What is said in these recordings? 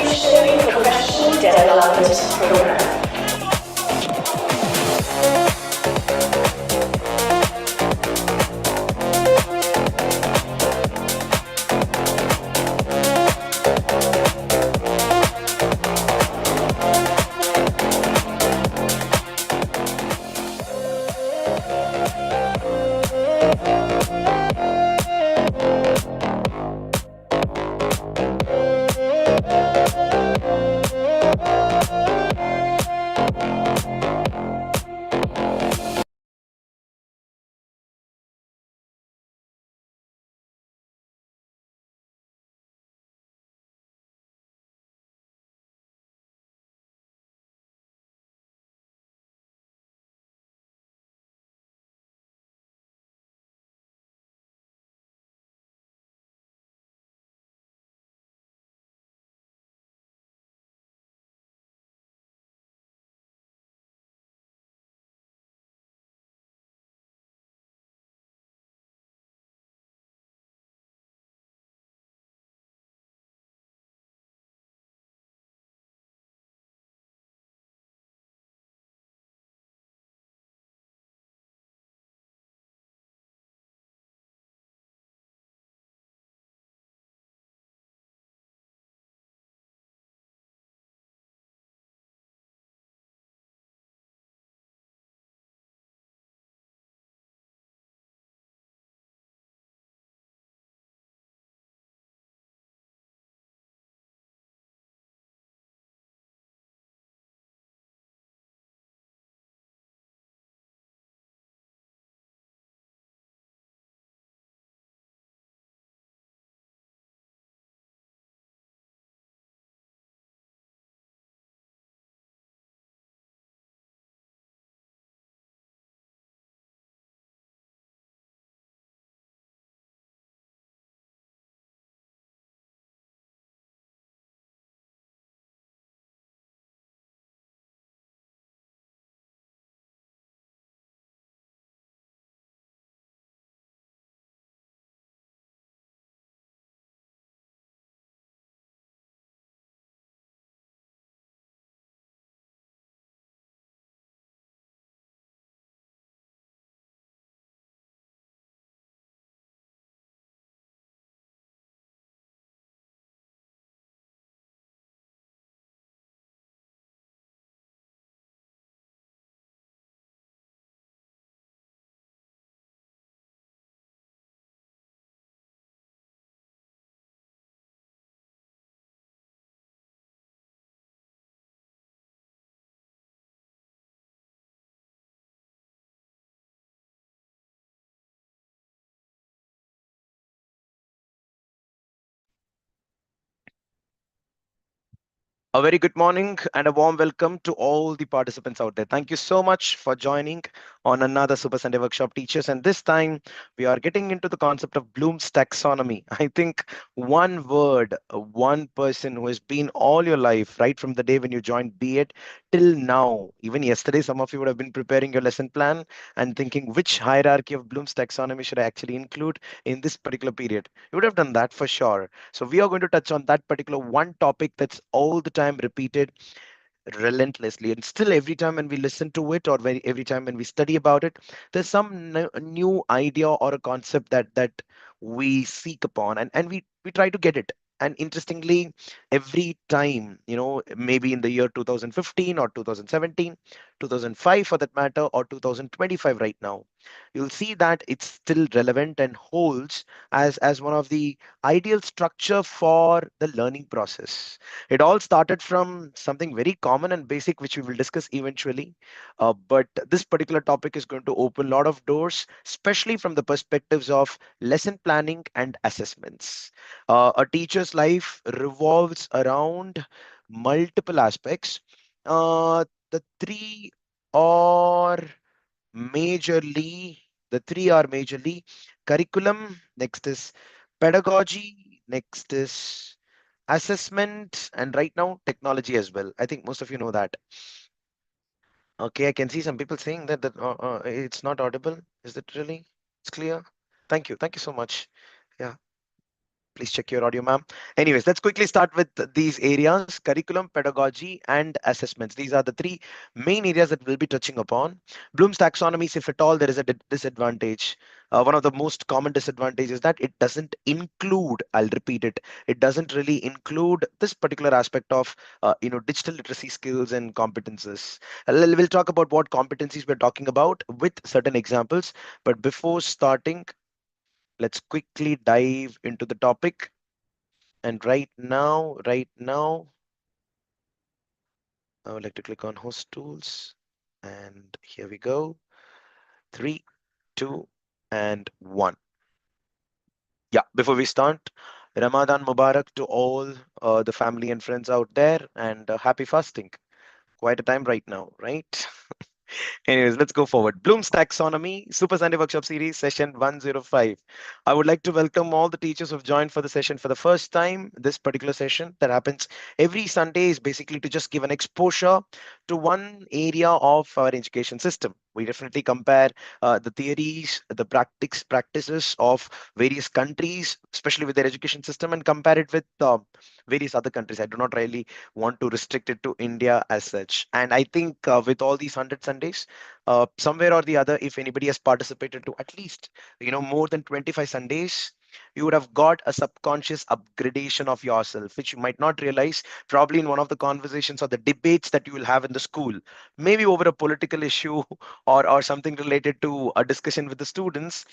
Revolutionary Professional Development Program. A very good morning and a warm welcome to all the participants out there. Thank you so much for joining on another Super Sunday Workshop Teachers. And this time we are getting into the concept of Bloom's taxonomy. I think one word, one person who has been all your life, right from the day when you joined, be it till now. Even yesterday, some of you would have been preparing your lesson plan and thinking which hierarchy of Bloom's taxonomy should I actually include in this particular period. You would have done that for sure. So we are going to touch on that particular one topic that's all the time repeated relentlessly, and still every time when we listen to it, or every time when we study about it, there's some new idea or a concept that we seek upon, and we try to get it. And interestingly, every time, maybe in the year 2015 or 2017, 2005 for that matter, or 2025 right now, you'll see that it's still relevant and holds as one of the ideal structure for the learning process. It all started from something very common and basic, which we will discuss eventually. But this particular topic is going to open a lot of doors, especially from the perspectives of lesson planning and assessments. A teacher's life revolves around multiple aspects. The three are majorly, the three are majorly curriculum, next is pedagogy, next is assessment, and right now technology as well. I think most of you know that. Okay, I can see some people saying that it's not audible. Is it really? It's clear. Thank you so much. Yeah, Please check your audio, ma'am. Anyways, let's quickly start with these areas: curriculum, pedagogy, and assessments. These are the three main areas that we'll be touching upon. Bloom's taxonomies, if at all there is a disadvantage, one of the most common disadvantages is that it doesn't include, I'll repeat it, it doesn't really include this particular aspect of digital literacy skills and competences. We'll talk about what competencies we're talking about with certain examples. But before starting, let's quickly dive into the topic. And right now, I would like to click on host tools. And here we go. 3, 2, and 1. Yeah, before we start, Ramadan Mubarak to all the family and friends out there, and happy fasting. Quite a time right now, right? Anyways, let's go forward. Bloom's Taxonomy, Super Sunday Workshop Series, session 105. I would like to welcome all the teachers who've joined for the session for the first time. This particular session that happens every Sunday is basically to just give an exposure to one area of our education system. We definitely compare the theories, the practices of various countries, especially with their education system, and compare it with various other countries. I do not really want to restrict it to India as such. And I think with all these 100 Sundays, somewhere or the other, if anybody has participated to at least, more than 25 Sundays, you would have got a subconscious upgradation of yourself, which you might not realize probably in one of the conversations or the debates that you will have in the school, maybe over a political issue or something related to a discussion with the students.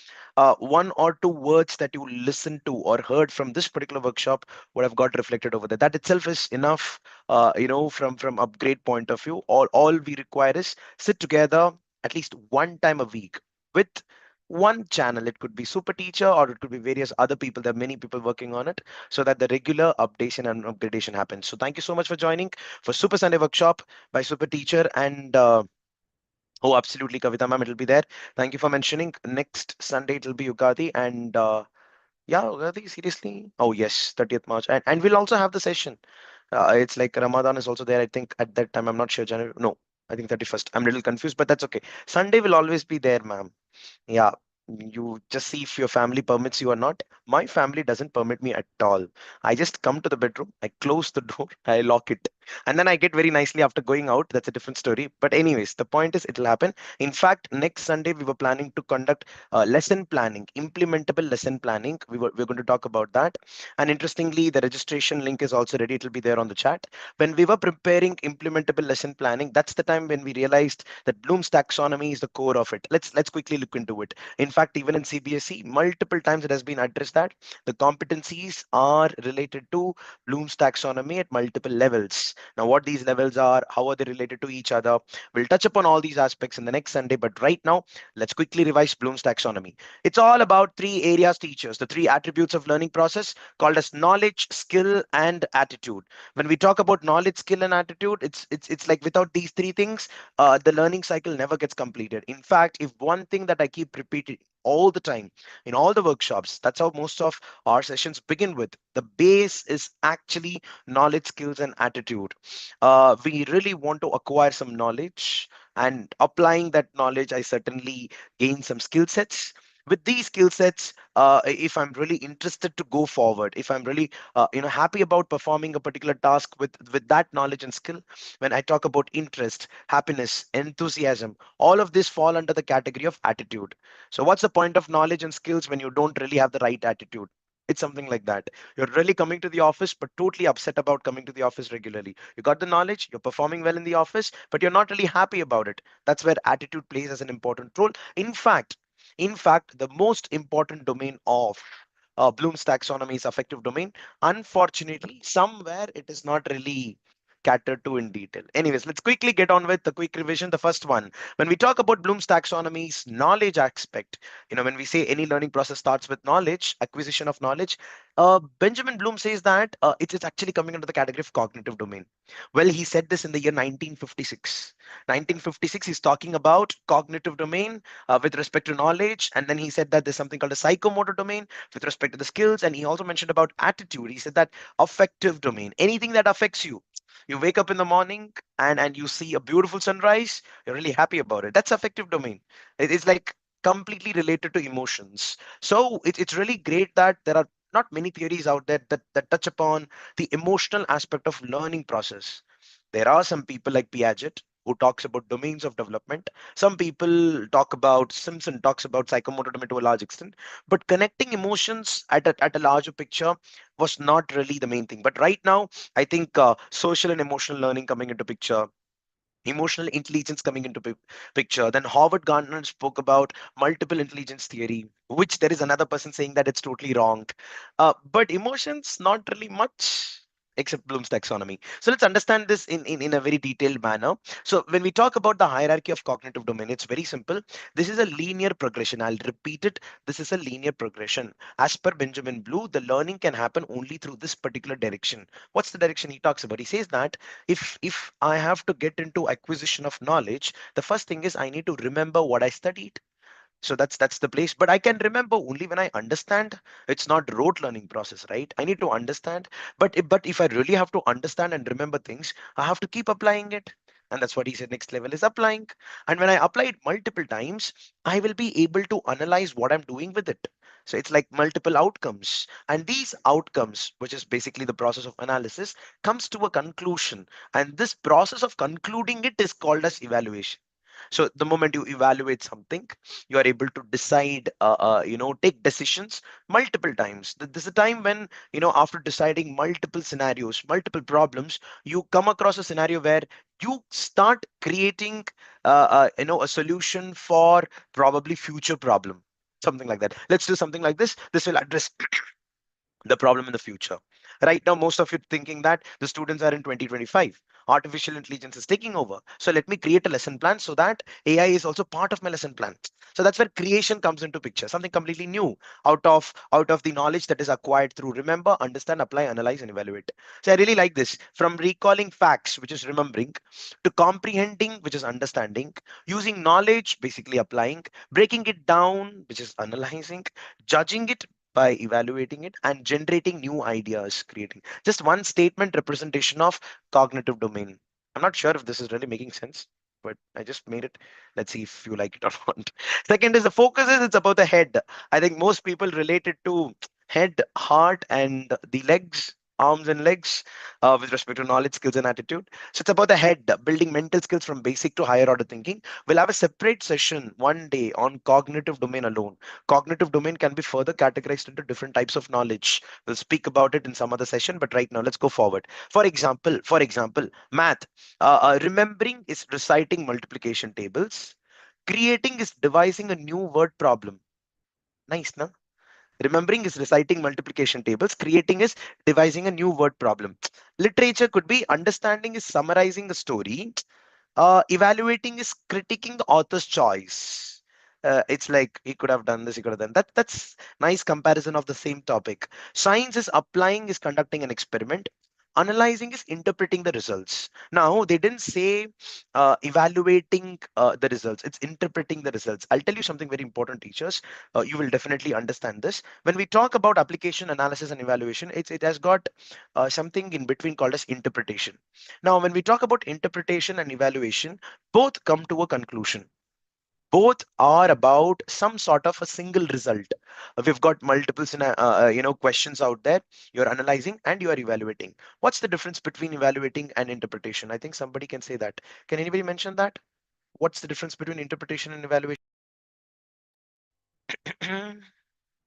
One or two words that you listened to or heard from this particular workshop would have got reflected over there. That itself is enough, from upgrade point of view. All we require is sit together at least one time a week with one channel. It could be Super Teacher or it could be various other people. There are many people working on it so that the regular updation and upgradation happens. So thank you so much for joining for Super Sunday Workshop by Super Teacher. And oh, absolutely, Kavita ma'am, it'll be there. Thank you for mentioning. Next Sunday it'll be Ugadi, and yeah, Ugadi, seriously. Oh yes, 30th March, and we'll also have the session. It's like Ramadan is also there. I think at that time, I'm not sure. January, no, I think 31st. I'm a little confused, but that's okay. Sunday will always be there, ma'am. Yeah, you just see if your family permits you or not. My family doesn't permit me at all. I just come to the bedroom, I close the door, I lock it, and then I get very nicely after going out. That's a different story. But anyways, the point is it'll happen. In fact, next Sunday we were planning to conduct lesson planning, implementable lesson planning. We're going to talk about that. And interestingly, the registration link is also ready. It'll be there on the chat. When we were preparing implementable lesson planning, that's the time when we realized that Bloom's taxonomy is the core of it. Let's quickly look into it. In fact, even in CBSE, multiple times it has been addressed that the competencies are related to Bloom's taxonomy at multiple levels. Now, what these levels are, how are they related to each other? We'll touch upon all these aspects in the next Sunday. But right now, let's quickly revise Bloom's taxonomy. It's all about three areas, teachers, the three attributes of learning process called as knowledge, skill, and attitude. When we talk about knowledge, skill, and attitude, it's like without these three things, the learning cycle never gets completed. In fact, if one thing that I keep repeating all the time in all the workshops, that's how most of our sessions begin with. The base is actually knowledge, skills, and attitude. We really want to acquire some knowledge, and applying that knowledge, I certainly gain some skill sets. With these skill sets, if I'm really interested to go forward, if I'm really happy about performing a particular task with that knowledge and skill, when I talk about interest, happiness, enthusiasm, all of this fall under the category of attitude. So what's the point of knowledge and skills when you don't really have the right attitude? It's something like that. You're really coming to the office, but totally upset about coming to the office regularly. You got the knowledge, you're performing well in the office, but you're not really happy about it. That's where attitude plays as an important role. In fact, the most important domain of Bloom's taxonomy is affective domain. Unfortunately, somewhere it is not really catered to in detail. Anyways, let's quickly get on with the quick revision. The first one, when we talk about Bloom's taxonomy's knowledge aspect, when we say any learning process starts with knowledge, acquisition of knowledge, Benjamin Bloom says that it's actually coming under the category of cognitive domain. Well, he said this in the year 1956. 1956, he's talking about cognitive domain with respect to knowledge. And then he said that there's something called a psychomotor domain with respect to the skills. And he also mentioned about attitude. He said that affective domain, anything that affects you. You wake up in the morning and you see a beautiful sunrise, you're really happy about it. That's affective domain. It's like completely related to emotions. So it's really great that there are not many theories out there that touch upon the emotional aspect of learning process. There are some people like Piaget who talks about domains of development. Some people talk about, Simpson talks about psychomotor domain to a large extent, but connecting emotions at a larger picture was not really the main thing. But right now, I think social and emotional learning coming into picture, emotional intelligence coming into picture. Then Howard Gardner spoke about multiple intelligence theory, which there is another person saying that it's totally wrong. But emotions, not really much except Bloom's taxonomy. So let's understand this in a very detailed manner. So when we talk about the hierarchy of cognitive domain, it's very simple. This is a linear progression. I'll repeat it. This is a linear progression. As per Benjamin Blue, the learning can happen only through this particular direction. What's the direction he talks about? He says that if I have to get into acquisition of knowledge, the first thing is I need to remember what I studied. So that's the place, but I can remember only when I understand. It's not rote learning process, right? I need to understand, but if I really have to understand and remember things, I have to keep applying it. And that's what he said, next level is applying. And when I apply it multiple times, I will be able to analyze what I'm doing with it. So it's like multiple outcomes, and these outcomes, which is basically the process of analysis, comes to a conclusion, and this process of concluding it is called as evaluation. So the moment you evaluate something, you are able to decide, take decisions multiple times. There's a time when, after deciding multiple scenarios, multiple problems, you come across a scenario where you start creating, a solution for probably future problem, something like that. Let's do something like this. This will address the problem in the future. Right now, most of you thinking that the students are in 2025. Artificial intelligence is taking over. So let me create a lesson plan so that AI is also part of my lesson plan. So that's where creation comes into picture. Something completely new out of the knowledge that is acquired through remember, understand, apply, analyze, and evaluate. So I really like this. From recalling facts, which is remembering, to comprehending, which is understanding, using knowledge, basically applying, breaking it down, which is analyzing, judging it by evaluating it, and generating new ideas, creating just one statement representation of cognitive domain. I'm not sure if this is really making sense, but I just made it. Let's see if you like it or not. Second is the focus is it's about the head. I think most people relate it to head, heart, and the legs, arms and legs, with respect to knowledge, skills, and attitude. So it's about the head, building mental skills from basic to higher order thinking. We'll have a separate session one day on cognitive domain alone. Cognitive domain can be further categorized into different types of knowledge. We'll speak about it in some other session, but right now let's go forward. For example, math. Remembering is reciting multiplication tables. Creating is devising a new word problem. Nice, na? Remembering is reciting multiplication tables. Creating is devising a new word problem. Literature could be understanding is summarizing a story. Evaluating is critiquing the author's choice. It's like he could have done this, he could have done that. That's nice comparison of the same topic. Science is applying, is conducting an experiment. Analyzing is interpreting the results. Now they didn't say evaluating the results. It's interpreting the results. I'll tell you something very important, teachers. You will definitely understand this. When we talk about application, analysis, and evaluation, it has got something in between called as interpretation. Now, when we talk about interpretation and evaluation, both come to a conclusion. Both are about some sort of a single result. We've got multiple questions out there. You're analyzing and you are evaluating. What's the difference between evaluating and interpretation? I think somebody can say that. Can anybody mention that? What's the difference between interpretation and evaluation?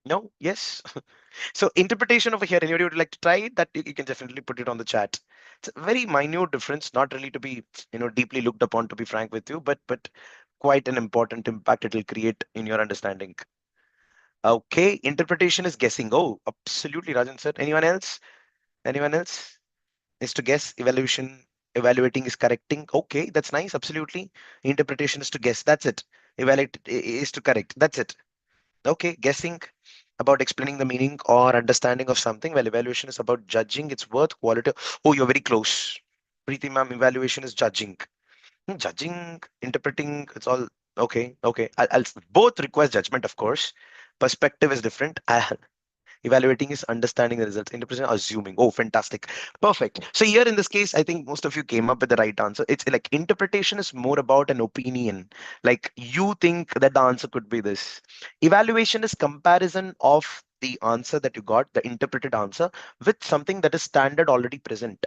No? Yes? So interpretation over here, anybody would like to try it? That you can definitely put it on the chat. It's a very minute difference, not really to be, deeply looked upon, to be frank with you, but quite an important impact it will create in your understanding. Okay, interpretation is guessing. Oh, absolutely, Rajan sir. Anyone else? Anyone else? Is to guess. Evaluating is correcting. Okay, that's nice. Absolutely. Interpretation is to guess. That's it. Evaluate is to correct. That's it. Okay, guessing about explaining the meaning or understanding of something, while evaluation is about judging its worth, quality. Oh, you're very close. Preeti ma'am, evaluation is judging. Judging, interpreting, it's all okay. Okay, I'll both request judgment, of course. Perspective is different. Evaluating is understanding the results. Interpretation, assuming. Oh, fantastic. Perfect. So here in this case, I think most of you came up with the right answer. It's like interpretation is more about an opinion. Like you think that the answer could be this. Evaluation is comparison of the answer that you got, the interpreted answer, with something that is standard already present.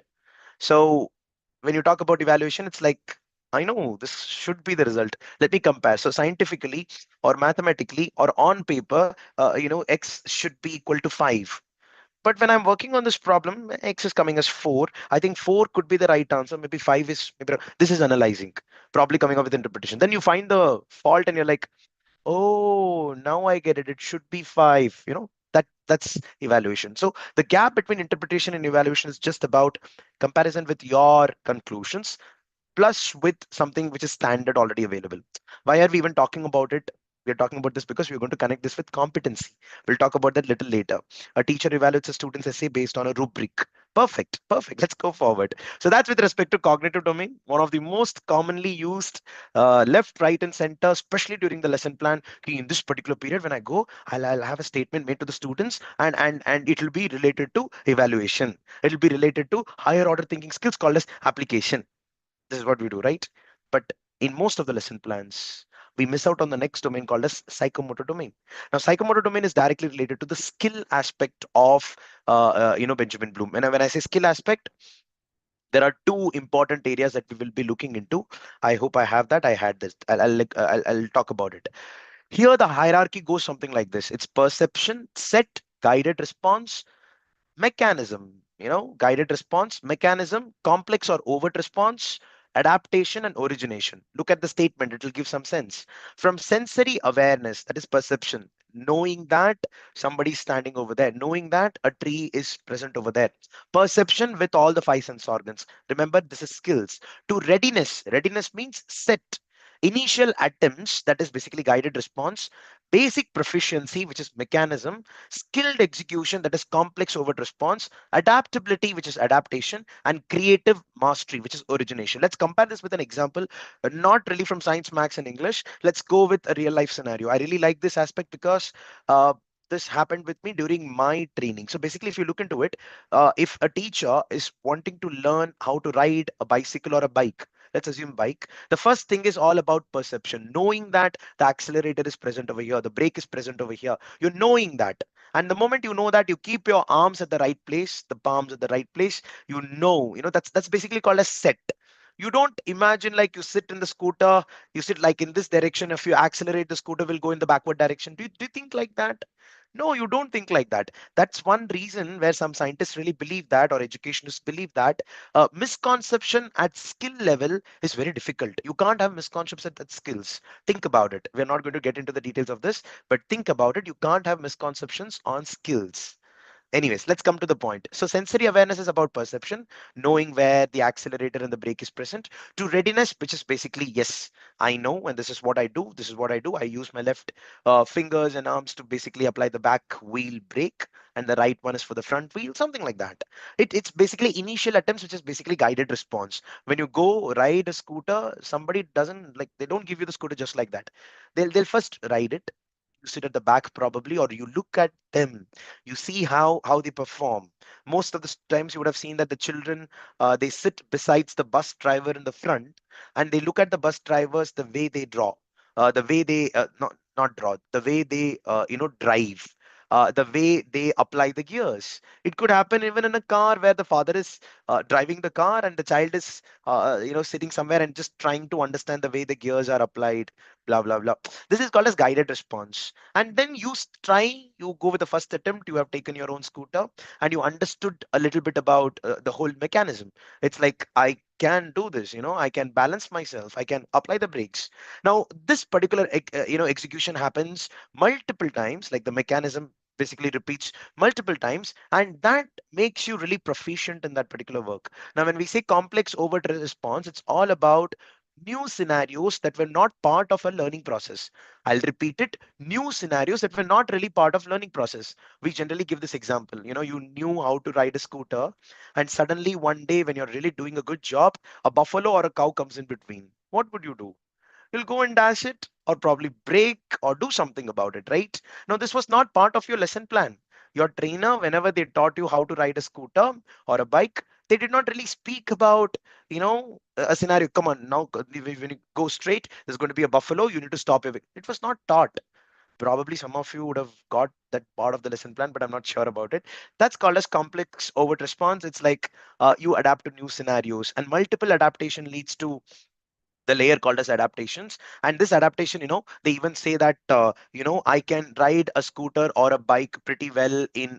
So when you talk about evaluation, it's like, I know this should be the result. Let me compare. So scientifically or mathematically or on paper, x should be equal to 5. But when I'm working on this problem, x is coming as 4. I think 4 could be the right answer. Maybe 5 is maybe this is analyzing, probably coming up with interpretation. Then you find the fault and you're like, oh, now I get it. It should be 5. That's evaluation. So the gap between interpretation and evaluation is just about comparison with your conclusions plus with something which is standard already available. Why are we even talking about it? We're talking about this because we're going to connect this with competency. We'll talk about that little later. A teacher evaluates a student's essay based on a rubric. Perfect, perfect. Let's go forward. So that's with respect to cognitive domain, one of the most commonly used left, right, and center, especially during the lesson plan. Okay, in this particular period, when I go, I'll have a statement made to the students, and it will be related to evaluation. It will be related to higher order thinking skills called as application. This is what we do, right? But in most of the lesson plans, we miss out on the next domain called as psychomotor domain. Now, psychomotor domain is directly related to the skill aspect of Benjamin Bloom. And when I say skill aspect, there are two important areas that we will be looking into. I hope I have that. I had this. I'll talk about it. Here, the hierarchy goes something like this. It's perception, set, guided response, mechanism, guided response, mechanism, complex or overt response, adaptation, and origination. Look at the statement, it will give some sense. From sensory awareness, that is perception, knowing that somebody's standing over there, knowing that a tree is present over there. Perception with all the five sense organs. Remember, this is skills. To readiness, readiness means set. Initial attempts, that is basically guided response, basic proficiency, which is mechanism, skilled execution, that is complex overt response, adaptability, which is adaptation, and creative mastery, which is origination. Let's compare this with an example, not really from science, maths, and English. Let's go with a real life scenario. I really like this aspect because this happened with me during my training. So basically, if you look into it, if a teacher is wanting to learn how to ride a bicycle or a bike, let's assume bike, the first thing is all about perception, knowing that the accelerator is present over here, the brake is present over here. You're knowing that. And the moment you know that, you keep your arms at the right place, the palms at the right place, that's basically called a set. You don't imagine like you sit in the scooter, you sit like in this direction. If you accelerate, the scooter will go in the backward direction. Do you think like that? No, you don't think like that. That's one reason where some scientists really believe that, or educationists believe that misconception at skill level is very difficult. You can't have misconceptions at skills. Think about it. We're not going to get into the details of this, but think about it. You can't have misconceptions on skills. Anyways, let's come to the point. So sensory awareness is about perception, knowing where the accelerator and the brake is present. To readiness, which is basically, yes, I know, and this is what I do. This is what I do. I use my left fingers and arms to basically apply the back wheel brake, and the right one is for the front wheel, something like that. It's basically initial attempts, which is basically guided response. When you go ride a scooter, somebody doesn't like, they don't give you the scooter just like that. They'll first ride it. You sit at the back probably, or you look at them, you see how they perform. Most of the times you would have seen that the children, they sit besides the bus driver in the front, and they look at the bus drivers, the way they draw, the way they not draw, the way they drive, the way they apply the gears. It could happen even in a car where the father is driving the car and the child is sitting somewhere and just trying to understand the way the gears are applied, blah blah blah. This is called as guided response. And then you go with the first attempt, you have taken your own scooter, and you understood a little bit about the whole mechanism. It's like, I can do this, I can balance myself, I can apply the brakes. Now this particular execution happens multiple times, like the mechanism basically repeats multiple times, and that makes you really proficient in that particular work. Now when we say complex overt response, it's all about new scenarios that were not part of a learning process. I'll repeat it, new scenarios that were not really part of learning process. We generally give this example, you knew how to ride a scooter, and suddenly one day when you're really doing a good job, a buffalo or a cow comes in between. What would you do? You'll go and dash it, or probably break or do something about it, right? Now, this was not part of your lesson plan. Your trainer, whenever they taught you how to ride a scooter or a bike, they did not really speak about, a scenario. Come on, now when you go straight, there's going to be a buffalo, you need to stop it. It was not taught. Probably some of you would have got that part of the lesson plan, but I'm not sure about it. That's called as complex overt response. It's like you adapt to new scenarios, and multiple adaptation leads to the layer called as adaptations. And this adaptation, they even say that I can ride a scooter or a bike pretty well in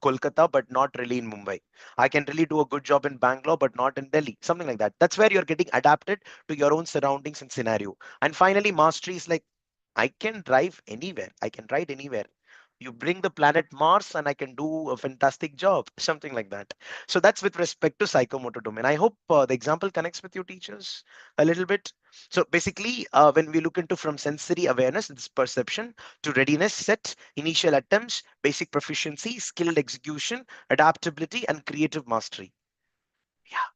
Kolkata, but not really in Mumbai. I can really do a good job in Bangalore, but not in Delhi. Something like that. That's where you're getting adapted to your own surroundings and scenario. And finally, mastery is like I can drive anywhere. I can ride anywhere. You bring the planet Mars and I can do a fantastic job, something like that. So that's with respect to psychomotor domain. I hope the example connects with your teachers a little bit. So basically, when we look into from sensory awareness, it's perception, to readiness set, initial attempts, basic proficiency, skilled execution, adaptability, and creative mastery. Yeah,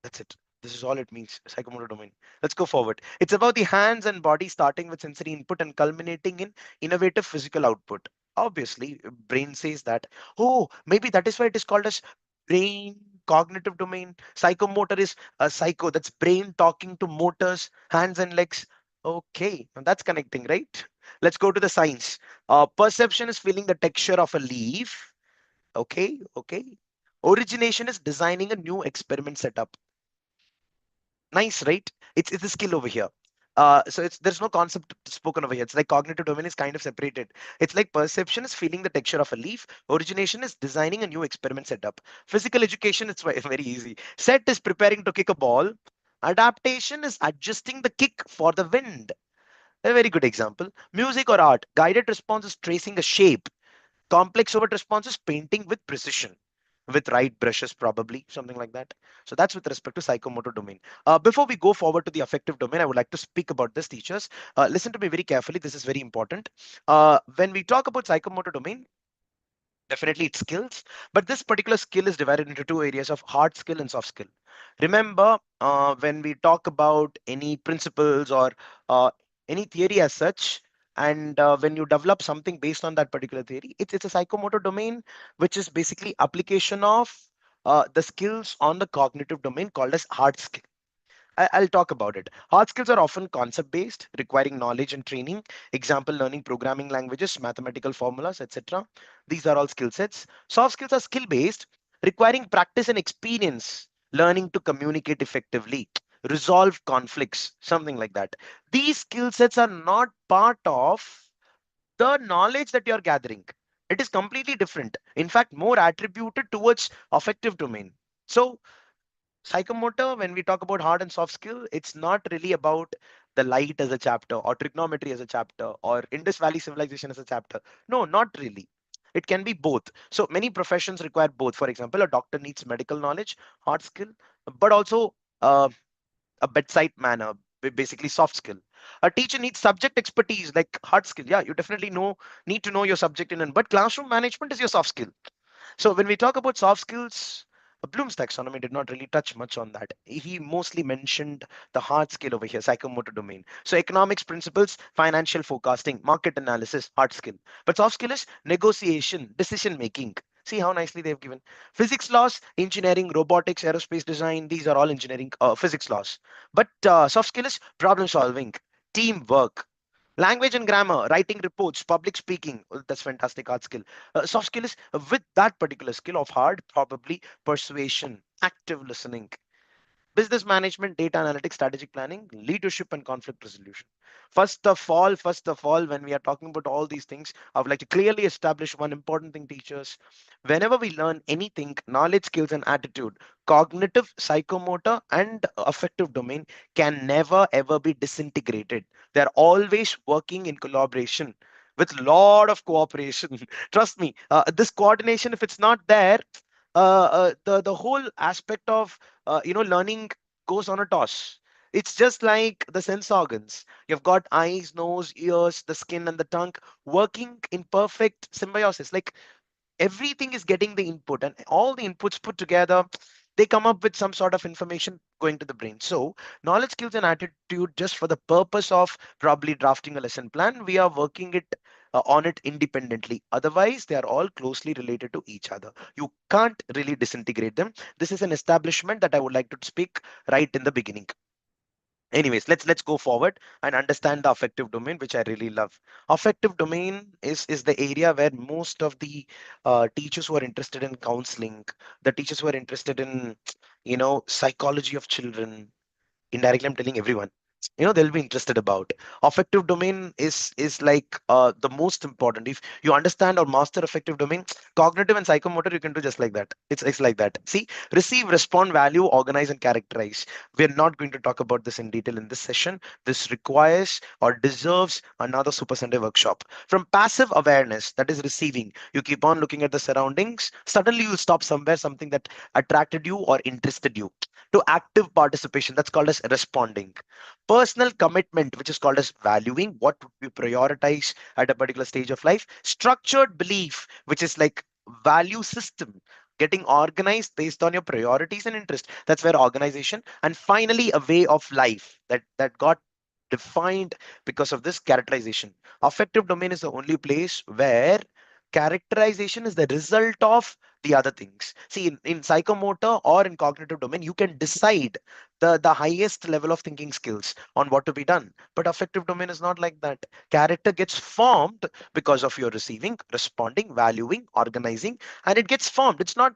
that's it. This is all it means, psychomotor domain. Let's go forward. It's about the hands and body starting with sensory input and culminating in innovative physical output. Obviously, brain says that, oh, maybe that is why it is called as brain cognitive domain. Psychomotor is a psycho, that's brain talking to motors, hands and legs. Okay, now that's connecting, right? Let's go to the science. Perception is feeling the texture of a leaf. Okay, okay. Origination is designing a new experiment setup. Nice, right? It's a skill over here. So there's no concept spoken over here. It's like cognitive domain is kind of separated. It's like perception is feeling the texture of a leaf. Origination is designing a new experiment setup. Physical education, it's very easy. Set is preparing to kick a ball. Adaptation is adjusting the kick for the wind. A very good example. Music or art, guided response is tracing a shape. Complex overt response is painting with precision, with right brushes, probably something like that. So that's with respect to psychomotor domain. Before we go forward to the affective domain, I would like to speak about this, teachers. Listen to me very carefully. This is very important. When we talk about psychomotor domain, definitely it's skills, but this particular skill is divided into two areas of hard skill and soft skill. Remember, when we talk about any principles or any theory as such, and when you develop something based on that particular theory, it's a psychomotor domain, which is basically application of the skills on the cognitive domain called as hard skill. I'll talk about it. Hard skills are often concept based, requiring knowledge and training. Example, learning programming languages, mathematical formulas, etc. These are all skill sets. Soft skills are skill based, requiring practice and experience, learning to communicate effectively, resolve conflicts, something like that. These skill sets are not part of the knowledge that you're gathering. It is completely different. In fact, more attributed towards affective domain. So psychomotor, when we talk about hard and soft skill, it's not really about the light as a chapter or trigonometry as a chapter or Indus Valley civilization as a chapter. No, not really. It can be both. So many professions require both. For example, a doctor needs medical knowledge, hard skill, but also a bedside manner, basically soft skill. A teacher needs subject expertise like hard skill. Yeah, you definitely need to know your subject in, but classroom management is your soft skill. So when we talk about soft skills, Bloom's taxonomy did not really touch much on that. He mostly mentioned the hard skill over here, psychomotor domain. So economics principles, financial forecasting, market analysis, hard skill. But soft skill is negotiation, decision making. See how nicely they've given. Physics laws, engineering, robotics, aerospace design, these are all engineering physics laws. But soft skill is problem solving, teamwork, language and grammar, writing reports, public speaking. Well, that's fantastic hard skill. Soft skill is with that particular skill of hard, probably persuasion, active listening, business management, data analytics, strategic planning, leadership, and conflict resolution. First of all, when we are talking about all these things, I would like to clearly establish one important thing, teachers. Whenever we learn anything, knowledge, skills, and attitude, cognitive, psychomotor, and affective domain can never ever be disintegrated. They're always working in collaboration with a lot of cooperation. Trust me, this coordination, if it's not there, the whole aspect of learning goes on a toss. It's just like the sense organs. You've got eyes, nose, ears, the skin, and the tongue working in perfect symbiosis. Like everything is getting the input, and all the inputs put together, they come up with some sort of information going to the brain. So knowledge, skills, and attitude, just for the purpose of probably drafting a lesson plan, we are working it on it independently. Otherwise, they are all closely related to each other. You can't really disintegrate them. This is an establishment that I would like to speak right in the beginning. Anyways, let's go forward and understand the affective domain, which I really love. Affective domain is the area where most of the teachers who are interested in counseling, the teachers who are interested in psychology of children, indirectly I'm telling everyone, they'll be interested about. Affective domain is like the most important. If you understand or master affective domain, cognitive and psychomotor you can do just like that. It's like that. See, receive, respond, value, organize, and characterize. We're not going to talk about this in detail in this session. This requires or deserves another Super Sunday workshop. From passive awareness, that is receiving, you keep on looking at the surroundings, suddenly you'll stop somewhere, something that attracted you or interested you, to active participation, that's called as responding. Personal commitment, which is called as valuing, what would we prioritize at a particular stage of life. Structured belief, which is like value system, getting organized based on your priorities and interest, that's where organization. And finally, a way of life that got defined because of this characterization. Affective domain is the only place where characterization is the result of the other things. See, in psychomotor or in cognitive domain, you can decide the highest level of thinking skills on what to be done. But affective domain is not like that. Character gets formed because of your receiving, responding, valuing, organizing, and it gets formed. It's not,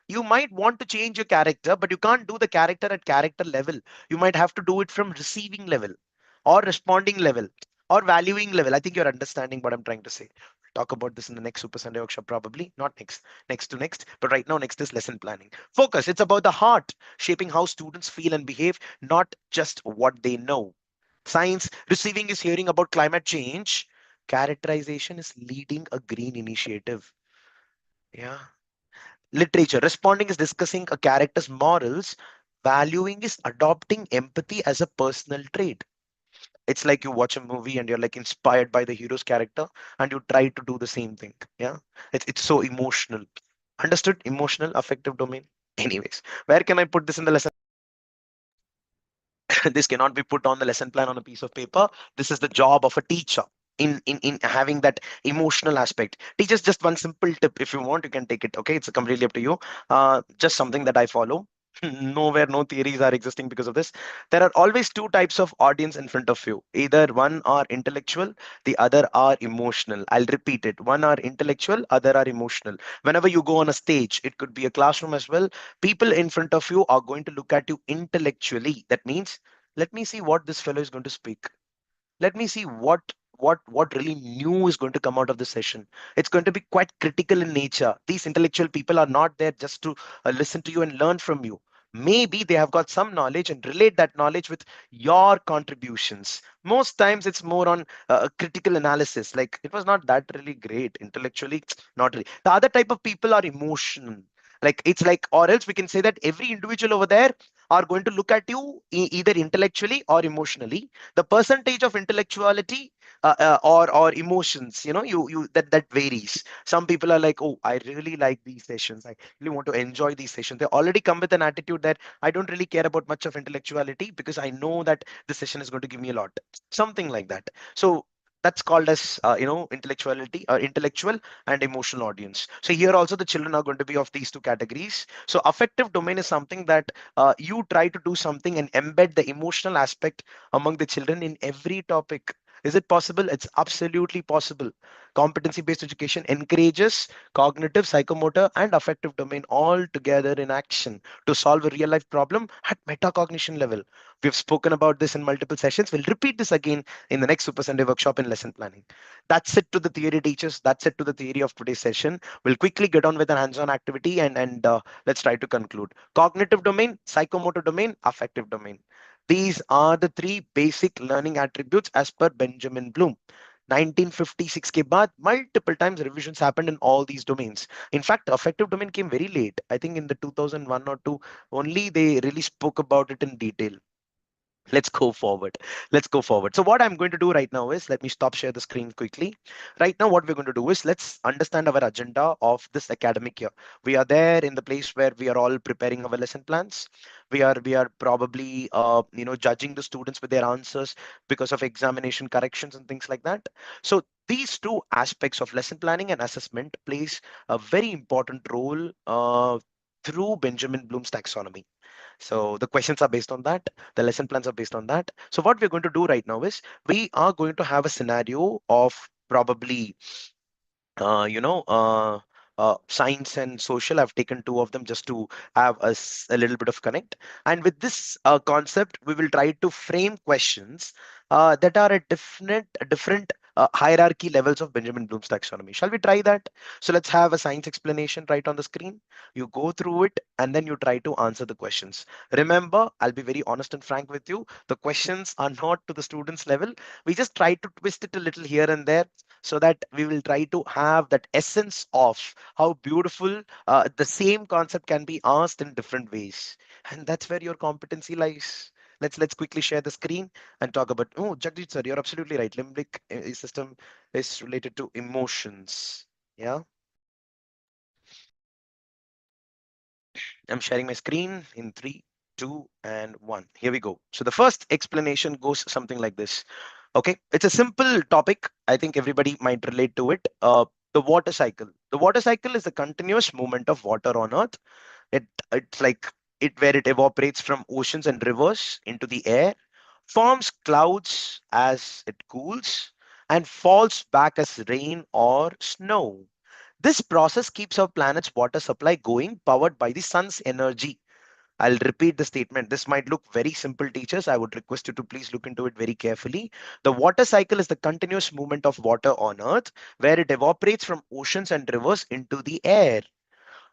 you might want to change your character, but you can't do the character at character level. You might have to do it from receiving level or responding level or valuing level. I think you're understanding what I'm trying to say. Talk about this in the next Super Sunday workshop, probably not next to next, but right now next is lesson planning. Focus, it's about the heart, shaping how students feel and behave, not just what they know. Science, receiving is hearing about climate change. Characterization is leading a green initiative. Yeah. Literature, responding is discussing a character's morals. Valuing is adopting empathy as a personal trait. It's like you watch a movie and you're like inspired by the hero's character and you try to do the same thing. Yeah. It's so emotional. Understood? Emotional affective domain. Anyways, where can I put this in the lesson? This cannot be put on the lesson plan on a piece of paper. This is the job of a teacher in having that emotional aspect. Teachers, just one simple tip. If you want, you can take it. Okay, it's completely up to you. Just something that I follow. Nowhere no theories are existing because of this. There are always two types of audience in front of you. Either one are intellectual, the other are emotional. I'll repeat it. One are intellectual, other are emotional. Whenever you go on a stage, it could be a classroom as well, people in front of you are going to look at you intellectually. That means, let me see what this fellow is going to speak. Let me see what really new is going to come out of the session. It's going to be quite critical in nature. These intellectual people are not there just to listen to you and learn from you. Maybe they have got some knowledge and relate that knowledge with your contributions. Most times it's more on critical analysis, like it was not that really great intellectually. Not really. The other type of people are emotional. Like it's like, or else we can say that every individual over there are going to look at you either intellectually or emotionally. The percentage of intellectuality or emotions, you that varies. Some people are like, oh, I really like these sessions, I really want to enjoy these sessions. They already come with an attitude that I don't really care about much of intellectuality because I know that this session is going to give me a lot, something like that. So that's called as intellectuality or intellectual and emotional audience. So here also the children are going to be of these two categories. So affective domain is something that you try to do something and embed the emotional aspect among the children in every topic. Is it possible? It's absolutely possible. Competency based education encourages cognitive, psychomotor, and affective domain all together in action to solve a real life problem at metacognition level. We've spoken about this in multiple sessions. We'll repeat this again in the next Super Sunday workshop in lesson planning. That's it to the theory, teachers. That's it to the theory of today's session. We'll quickly get on with an hands on activity and let's try to conclude. Cognitive domain, psychomotor domain, affective domain. These are the three basic learning attributes as per Benjamin Bloom. 1956 ke baad, multiple times revisions happened in all these domains. In fact, affective domain came very late. I think in the 2001 or 2 only they really spoke about it in detail. Let's go forward. So what I'm going to do right now is, let me stop share the screen quickly. Right now what we're going to do is, let's understand our agenda of this academic year. We are there in the place where we are all preparing our lesson plans. We are probably judging the students with their answers because of examination corrections and things like that. So these two aspects of lesson planning and assessment plays a very important role through Benjamin Bloom's taxonomy. So the questions are based on that. The lesson plans are based on that. So what we're going to do right now is we are going to have a scenario of probably uh, you know, uh, science and social. I've taken two of them just to have a little bit of connect. And with this concept, we will try to frame questions that are at different hierarchy levels of Benjamin Bloom's taxonomy. Shall we try that? So let's have a science explanation right on the screen. You go through it and then you try to answer the questions. Remember, I'll be very honest and frank with you. The questions are not to the students level. We just try to twist it a little here and there so that we will try to have that essence of how beautiful the same concept can be asked in different ways, and that's where your competency lies. Let's quickly share the screen and talk about. Oh, Jagdeep sir, you're absolutely right. Limbic system is related to emotions. Yeah, I'm sharing my screen in 3, 2, and 1. Here we go. So the first explanation goes something like this. Okay, it's a simple topic. I think everybody might relate to it. The water cycle. The water cycle is the continuous movement of water on Earth. It's like it where it evaporates from oceans and rivers into the air, forms clouds as it cools, and falls back as rain or snow. This process keeps our planet's water supply going, powered by the sun's energy. I'll repeat the statement. This might look very simple, teachers. I would request you to please look into it very carefully. The water cycle is the continuous movement of water on Earth, where it evaporates from oceans and rivers into the air,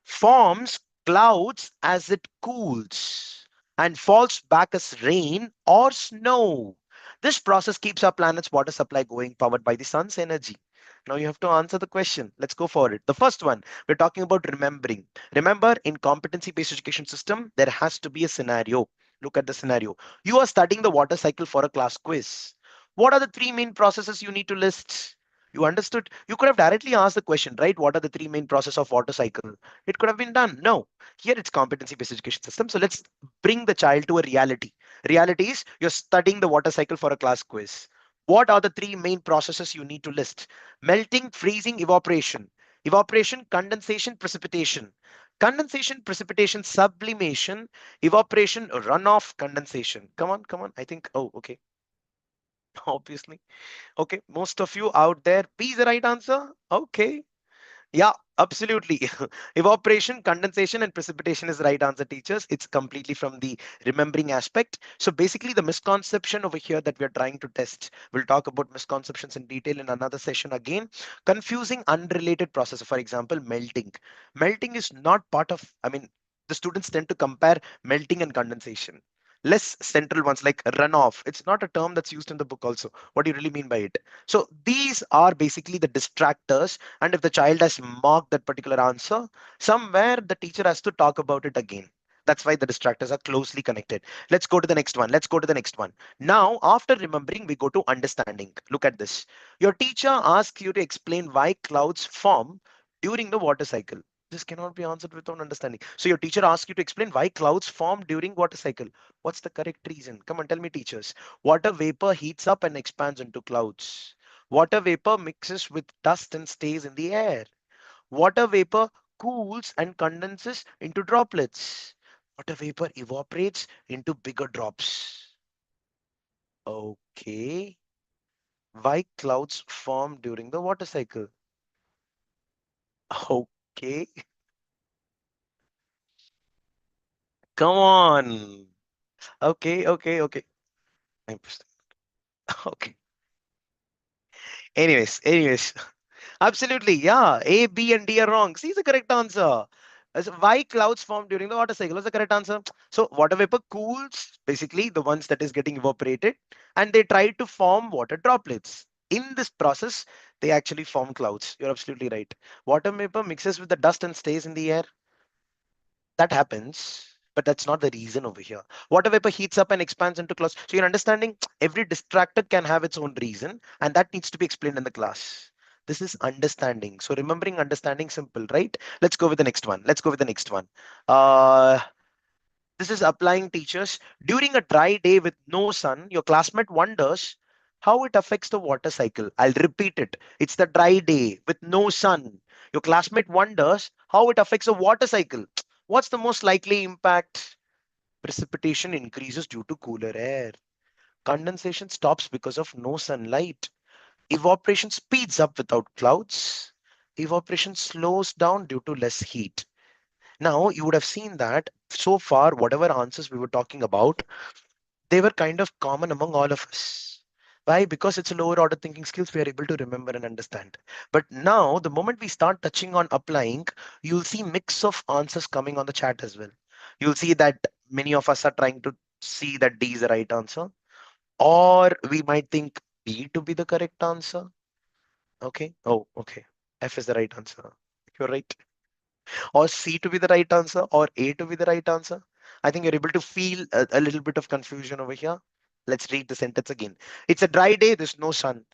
forms clouds as it cools, and falls back as rain or snow. This process keeps our planet's water supply going, powered by the sun's energy. Now you have to answer the question. Let's go for it. The first one, we're talking about remembering. Remember, in competency-based education system, there has to be a scenario. Look at the scenario. You are studying the water cycle for a class quiz. What are the three main processes you need to list? You understood? You could have directly asked the question, right? What are the three main process of water cycle? It could have been done. No, here it's competency-based education system. So let's bring the child to a reality. Reality is you're studying the water cycle for a class quiz. What are the three main processes you need to list? Melting, freezing, evaporation. Evaporation, condensation, precipitation. Condensation, precipitation, sublimation, evaporation, runoff, condensation. Come on. I think, oh, okay. Obviously. Okay, most of you out there, B is the right answer. Okay. Yeah, absolutely. Evaporation, condensation, and precipitation is the right answer, teachers. It's completely from the remembering aspect. So basically, the misconception over here that we're trying to test, we'll talk about misconceptions in detail in another session again. Confusing unrelated process. For example, melting. Melting is not part of, I mean, the students tend to compare melting and condensation. Less central ones like runoff. It's not a term that's used in the book also. What do you really mean by it? So these are basically the distractors, and if the child has marked that particular answer, somewhere the teacher has to talk about it again. That's why the distractors are closely connected. Let's go to the next one. Let's go to the next one. Now, after remembering, we go to understanding. Look at this. Your teacher asks you to explain why clouds form during the water cycle. This cannot be answered without understanding. So your teacher asks you to explain why clouds form during water cycle. What's the correct reason? Come on, tell me, teachers. Water vapor heats up and expands into clouds. Water vapor mixes with dust and stays in the air. Water vapor cools and condenses into droplets. Water vapor evaporates into bigger drops. Okay. Why clouds form during the water cycle? Okay. Come on. Okay. Okay. Anyways. Absolutely, yeah. A, B, and D are wrong. C is the correct answer. Why clouds form during the water cycle is the correct answer. So water vapor cools, basically the ones that is getting evaporated, and they try to form water droplets. In this process, they actually form clouds. You're absolutely right. Water vapor mixes with the dust and stays in the air. That happens, but that's not the reason over here. Water vapor heats up and expands into clouds. So you're understanding every distractor can have its own reason, and that needs to be explained in the class. This is understanding. So remembering, understanding, simple, right? Let's go with the next one. Let's go with the next one. Uh, this is applying, teachers. During a dry day with no sun, your classmate wonders how it affects the water cycle. I'll repeat it. It's the dry day with no sun. Your classmate wonders how it affects the water cycle. What's the most likely impact? Precipitation increases due to cooler air. Condensation stops because of no sunlight. Evaporation speeds up without clouds. Evaporation slows down due to less heat. Now, you would have seen that so far, whatever answers we were talking about, they were kind of common among all of us. Why? Because it's a lower order thinking skills we are able to remember and understand. But now, the moment we start touching on applying, you'll see mix of answers coming on the chat as well. You'll see that many of us are trying to see that D is the right answer, or we might think B to be the correct answer. Okay. Oh, okay. F is the right answer. You're right. Or C to be the right answer, or A to be the right answer. I think you're able to feel a little bit of confusion over here. Let's read the sentence again. It's a dry day, there's no sun.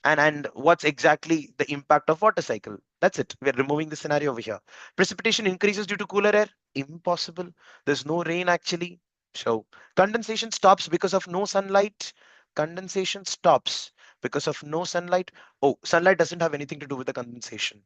And what's exactly the impact of water cycle? That's it. We're removing the scenario over here. Precipitation increases due to cooler air. Impossible. There's no rain actually. So condensation stops because of no sunlight. Condensation stops because of no sunlight. Oh, sunlight doesn't have anything to do with the condensation.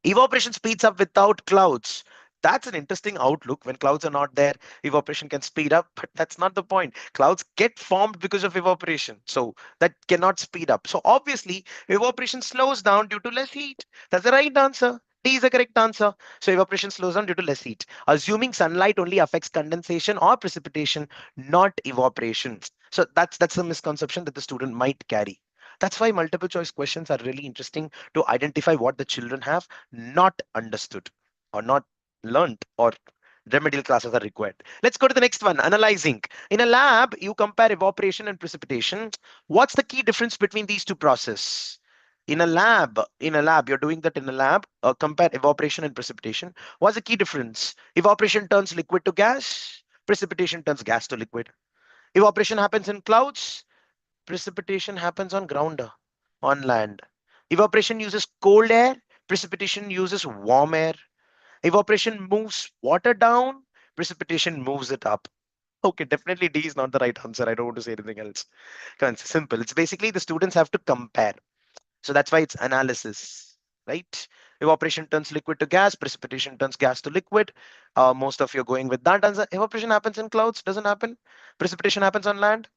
Evaporation speeds up without clouds. That's an interesting outlook. When clouds are not there, evaporation can speed up, but that's not the point. Clouds get formed because of evaporation, so that cannot speed up. So obviously, evaporation slows down due to less heat. That's the right answer. D is the correct answer. So evaporation slows down due to less heat. Assuming sunlight only affects condensation or precipitation, not evaporation. So that's a misconception that the student might carry. That's why multiple choice questions are really interesting to identify what the children have not understood or not learned, or remedial classes are required. Let's go to the next one, analyzing. In a lab, you compare evaporation and precipitation. What's the key difference between these two processes? In a lab, you're doing that in a lab, compare evaporation and precipitation. What's the key difference? Evaporation turns liquid to gas, precipitation turns gas to liquid. Evaporation happens in clouds, precipitation happens on ground, on land. Evaporation uses cold air, precipitation uses warm air. Evaporation moves water down, precipitation moves it up. Okay, definitely D is not the right answer. I don't want to say anything else. It's simple. It's basically the students have to compare. So that's why it's analysis, right? Evaporation turns liquid to gas, precipitation turns gas to liquid. Most of you are going with that answer. Evaporation happens in clouds, doesn't happen. Precipitation happens on land.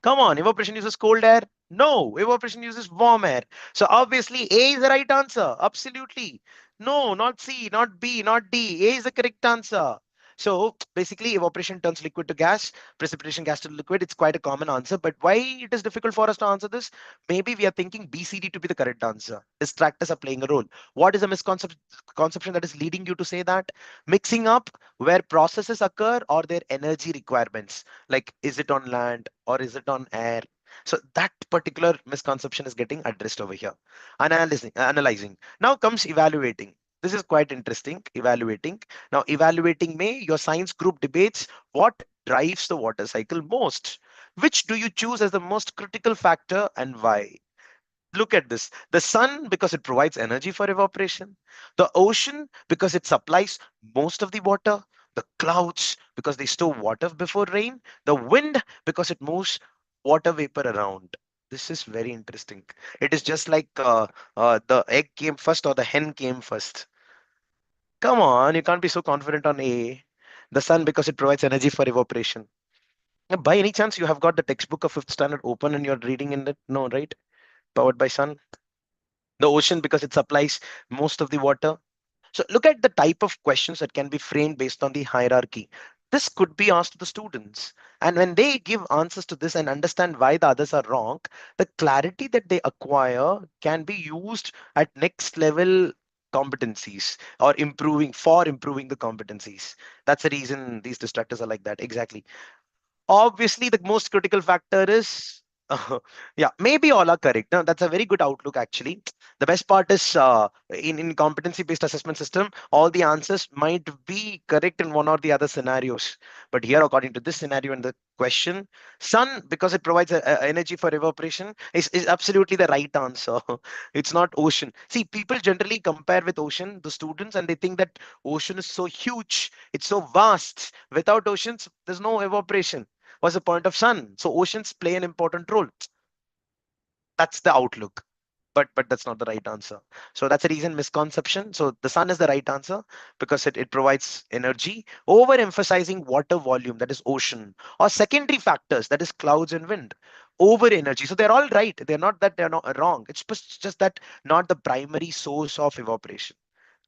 Come on, evaporation uses cold air. No, evaporation uses warm air. So obviously A is the right answer. Absolutely. No, not C, not B, not D. A is the correct answer. So basically evaporation turns liquid to gas, precipitation gas to liquid. It's quite a common answer, but why it is difficult for us to answer this? Maybe we are thinking BCD to be the correct answer. Distractors are playing a role. What is a misconception that is leading you to say that? Mixing up where processes occur or their energy requirements. Like, is it on land or is it on air? So that particular misconception is getting addressed over here. Analyzing. Now comes evaluating. This is quite interesting. Evaluating. Now, evaluating may your science group debates what drives the water cycle most. Which do you choose as the most critical factor and why? Look at this. The sun, because it provides energy for evaporation. The ocean, because it supplies most of the water. The clouds, because they store water before rain. The wind, because it moves water vapor around. This is very interesting. It is just like the egg came first or the hen came first. Come on, you can't be so confident on A. The sun, because it provides energy for evaporation. By any chance, you have got the textbook of fifth standard open and you're reading in it? No, right? Powered by sun. The ocean, because it supplies most of the water. So look at the type of questions that can be framed based on the hierarchy. This could be asked to the students. And when they give answers to this and understand why the others are wrong, the clarity that they acquire can be used at next level competencies or improving the competencies. That's the reason these distractors are like that. Exactly. Obviously, the most critical factor is, yeah, maybe all are correct. Now, that's a very good outlook, actually. The best part is in competency-based assessment system, all the answers might be correct in one or the other scenarios. But here, according to this scenario and the question, sun, because it provides energy for evaporation, is absolutely the right answer. It's not ocean. See, people generally compare with ocean, the students, and they think that ocean is so huge, it's so vast. Without oceans, there's no evaporation. What's the point of sun? So oceans play an important role. That's the outlook. but that's not the right answer. So that's a reason misconception. So the sun is the right answer because it provides energy, overemphasizing water volume, that is ocean, or secondary factors, that is clouds and wind, over energy. So they're all right. They're not that they're not wrong. It's just that not the primary source of evaporation.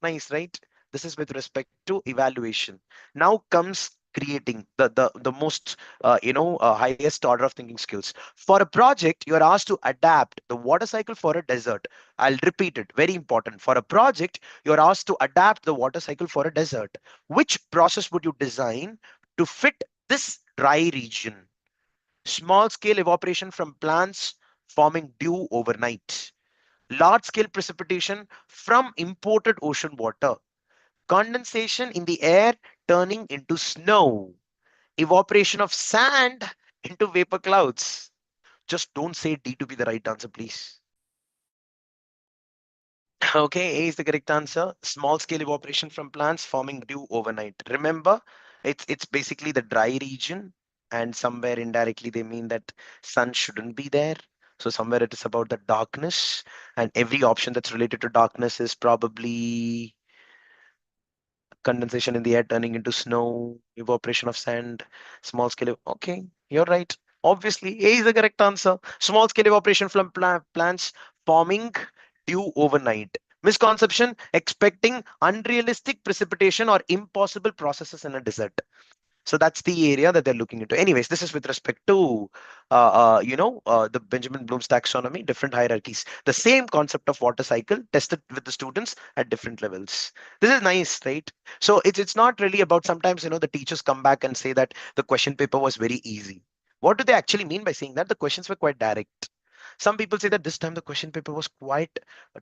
Nice, right? This is with respect to evaluation. Now comes creating the most highest order of thinking skills. For a project, you are asked to adapt the water cycle for a desert. I'll repeat it. Very important. For a project, you are asked to adapt the water cycle for a desert. Which process would you design to fit this dry region? Small scale evaporation from plants forming dew overnight. Large scale precipitation from imported ocean water. Condensation in the air turning into snow. Evaporation of sand into vapor clouds. Just don't say D to be the right answer, please. Okay, A is the correct answer. Small scale evaporation from plants forming dew overnight. Remember, it's basically the dry region, and somewhere indirectly they mean that sun shouldn't be there. So somewhere it is about the darkness, and every option that's related to darkness is probably condensation in the air turning into snow, evaporation of sand, small scale. Okay, you're right. Obviously, A is the correct answer. Small scale evaporation from plants forming dew overnight. Misconception, expecting unrealistic precipitation or impossible processes in a desert. So that's the area that they're looking into. Anyways, this is with respect to, the Benjamin Bloom's taxonomy, different hierarchies. The same concept of water cycle tested with the students at different levels. This is nice, right? So it's not really about sometimes, the teachers come back and say that the question paper was very easy. What do they actually mean by saying that? The questions were quite direct. Some people say that this time the question paper was quite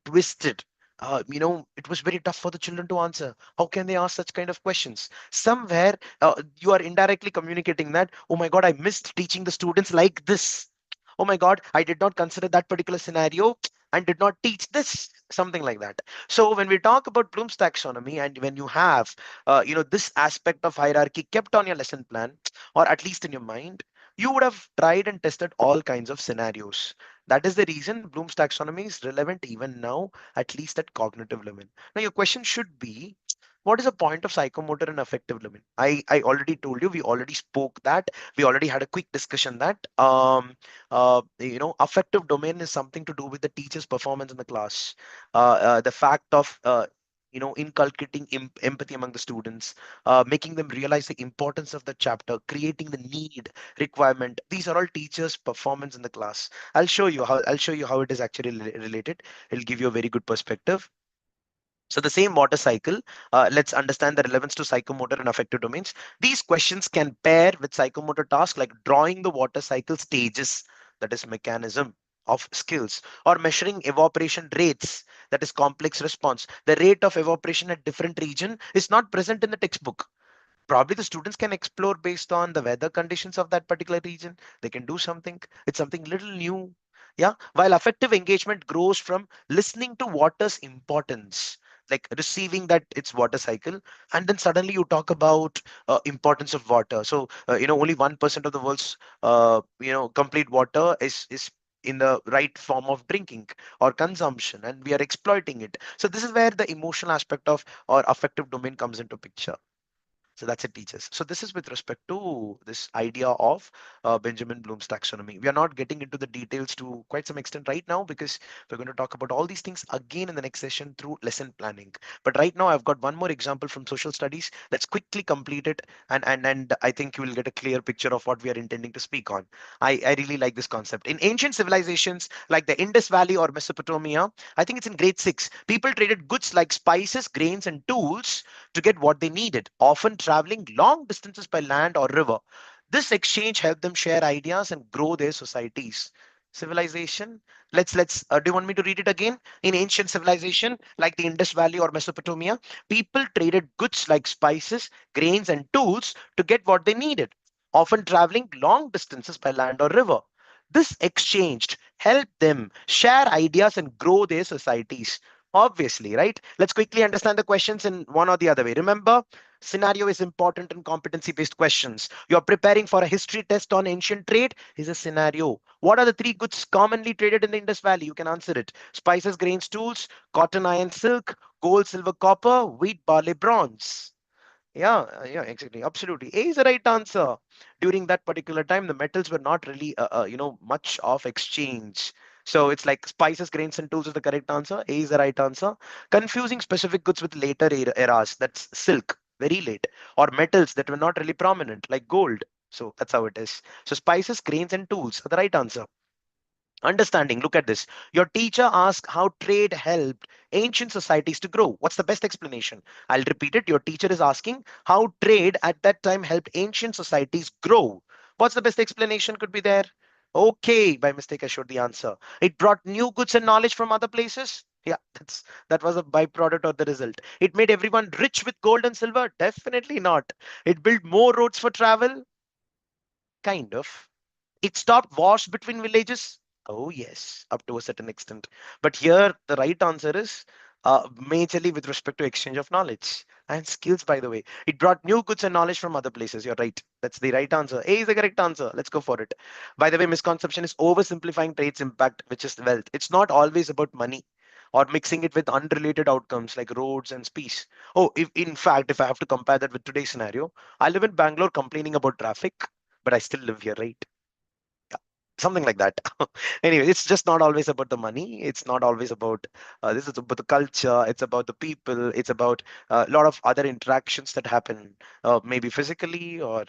twisted. It was very tough for the children to answer. How can they ask such kind of questions? Somewhere you are indirectly communicating that, oh my God, I missed teaching the students like this. Oh my God, I did not consider that particular scenario and did not teach this, something like that. So when we talk about Bloom's taxonomy, and when you have, this aspect of hierarchy kept on your lesson plan, or at least in your mind, you would have tried and tested all kinds of scenarios. That is the reason Bloom's taxonomy is relevant even now, at least at cognitive level. Now, your question should be, what is the point of psychomotor and affective learning? I already told you, we already spoke that, we already had a quick discussion that affective domain is something to do with the teacher's performance in the class, the fact of inculcating empathy among the students, making them realize the importance of the chapter, creating the need, requirement. These are all teachers' performance in the class. I'll show you how it is actually related. It'll give you a very good perspective. So the same water cycle, let's understand the relevance to psychomotor and affective domains. These questions can pair with psychomotor tasks like drawing the water cycle stages, that is mechanism of skills, or measuring evaporation rates, that is complex response. The rate of evaporation at different region is not present in the textbook. Probably the students can explore based on the weather conditions of that particular region. They can do something. It's something little new. Yeah, while affective engagement grows from listening to water's importance, like receiving that it's water cycle, and then suddenly you talk about importance of water. So only 1% of the world's complete water is in the right form of drinking or consumption, and we are exploiting it. So this is where the emotional aspect of or affective domain comes into picture. So that's it, teachers. So this is with respect to this idea of Benjamin Bloom's taxonomy. We are not getting into the details to quite some extent right now because we're going to talk about all these things again in the next session through lesson planning. But right now, I've got one more example from social studies. Let's quickly complete it, and I think you will get a clear picture of what we are intending to speak on. I really like this concept. In ancient civilizations like the Indus Valley or Mesopotamia, I think it's in grade six, people traded goods like spices, grains, and tools to get what they needed, often traveling long distances by land or river. This exchange helped them share ideas and grow their societies. Civilization. Do you want me to read it again? In ancient civilization like the Indus Valley or Mesopotamia, people traded goods like spices, grains, and tools to get what they needed, often traveling long distances by land or river. This exchange helped them share ideas and grow their societies. Obviously, right? Let's quickly understand the questions in one or the other way. Remember, Scenario is important in competency based questions. You're preparing for a history test on ancient trade. Is a scenario. What are the three goods commonly traded in the Indus Valley? You can answer it. Spices, grains, tools, cotton, iron, silk, gold, silver, copper, wheat, barley, bronze. Yeah, exactly. Absolutely. A is the right answer. During that particular time, the metals were not really, much of exchange. So it's like spices, grains, and tools is the correct answer. A is the right answer. Confusing specific goods with later eras. That's silk, very late, or metals that were not really prominent, like gold. So that's how it is. So spices, grains, and tools are the right answer. Understanding, look at this. Your teacher asked how trade helped ancient societies to grow. What's the best explanation? I'll repeat it. Your teacher is asking how trade at that time helped ancient societies grow. What's the best explanation could be there? Okay, by mistake, I showed the answer. It brought new goods and knowledge from other places. Yeah, that was a byproduct or the result. It made everyone rich with gold and silver. Definitely not. It built more roads for travel. Kind of. It stopped wars between villages. Oh, yes, up to a certain extent. But here, the right answer is majorly with respect to exchange of knowledge and skills, by the way. It brought new goods and knowledge from other places. You're right. That's the right answer. A is the correct answer. Let's go for it. By the way, misconception is oversimplifying trade's impact, which is wealth. It's not always about money or mixing it with unrelated outcomes like roads and speech. Oh, if in fact, if I have to compare that with today's scenario, I live in Bangalore complaining about traffic, but I still live here, right? Something like that. Anyway, it's just not always about the money. It's not always about this is about the culture. It's about the people. It's about a lot of other interactions that happen, maybe physically or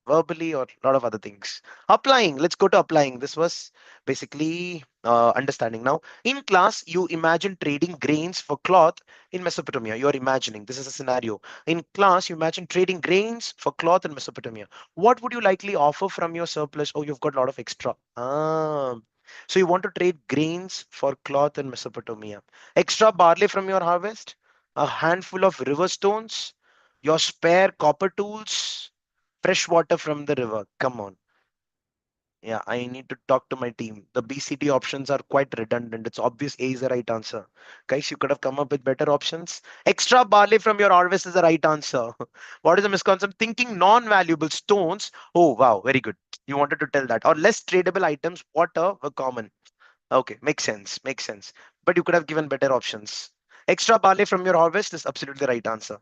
verbally or a lot of other things. Applying, let's go to applying. This was basically understanding. Now in class you imagine trading grains for cloth in Mesopotamia. You're imagining, this is a scenario. In class you imagine trading grains for cloth in Mesopotamia. What would you likely offer from your surplus? Oh, you've got a lot of extra. So you want to trade grains for cloth in Mesopotamia. Extra barley from your harvest, a handful of river stones, your spare copper tools, fresh water from the river. Come on. Yeah, I need to talk to my team. The BCT options are quite redundant. It's obvious A is the right answer. Guys, you could have come up with better options. Extra barley from your harvest is the right answer. What is the misconception? Thinking non-valuable stones. Oh, wow, very good. You wanted to tell that. Or less tradable items, water were common. Okay, makes sense. Makes sense. But you could have given better options. Extra barley from your harvest is absolutely the right answer.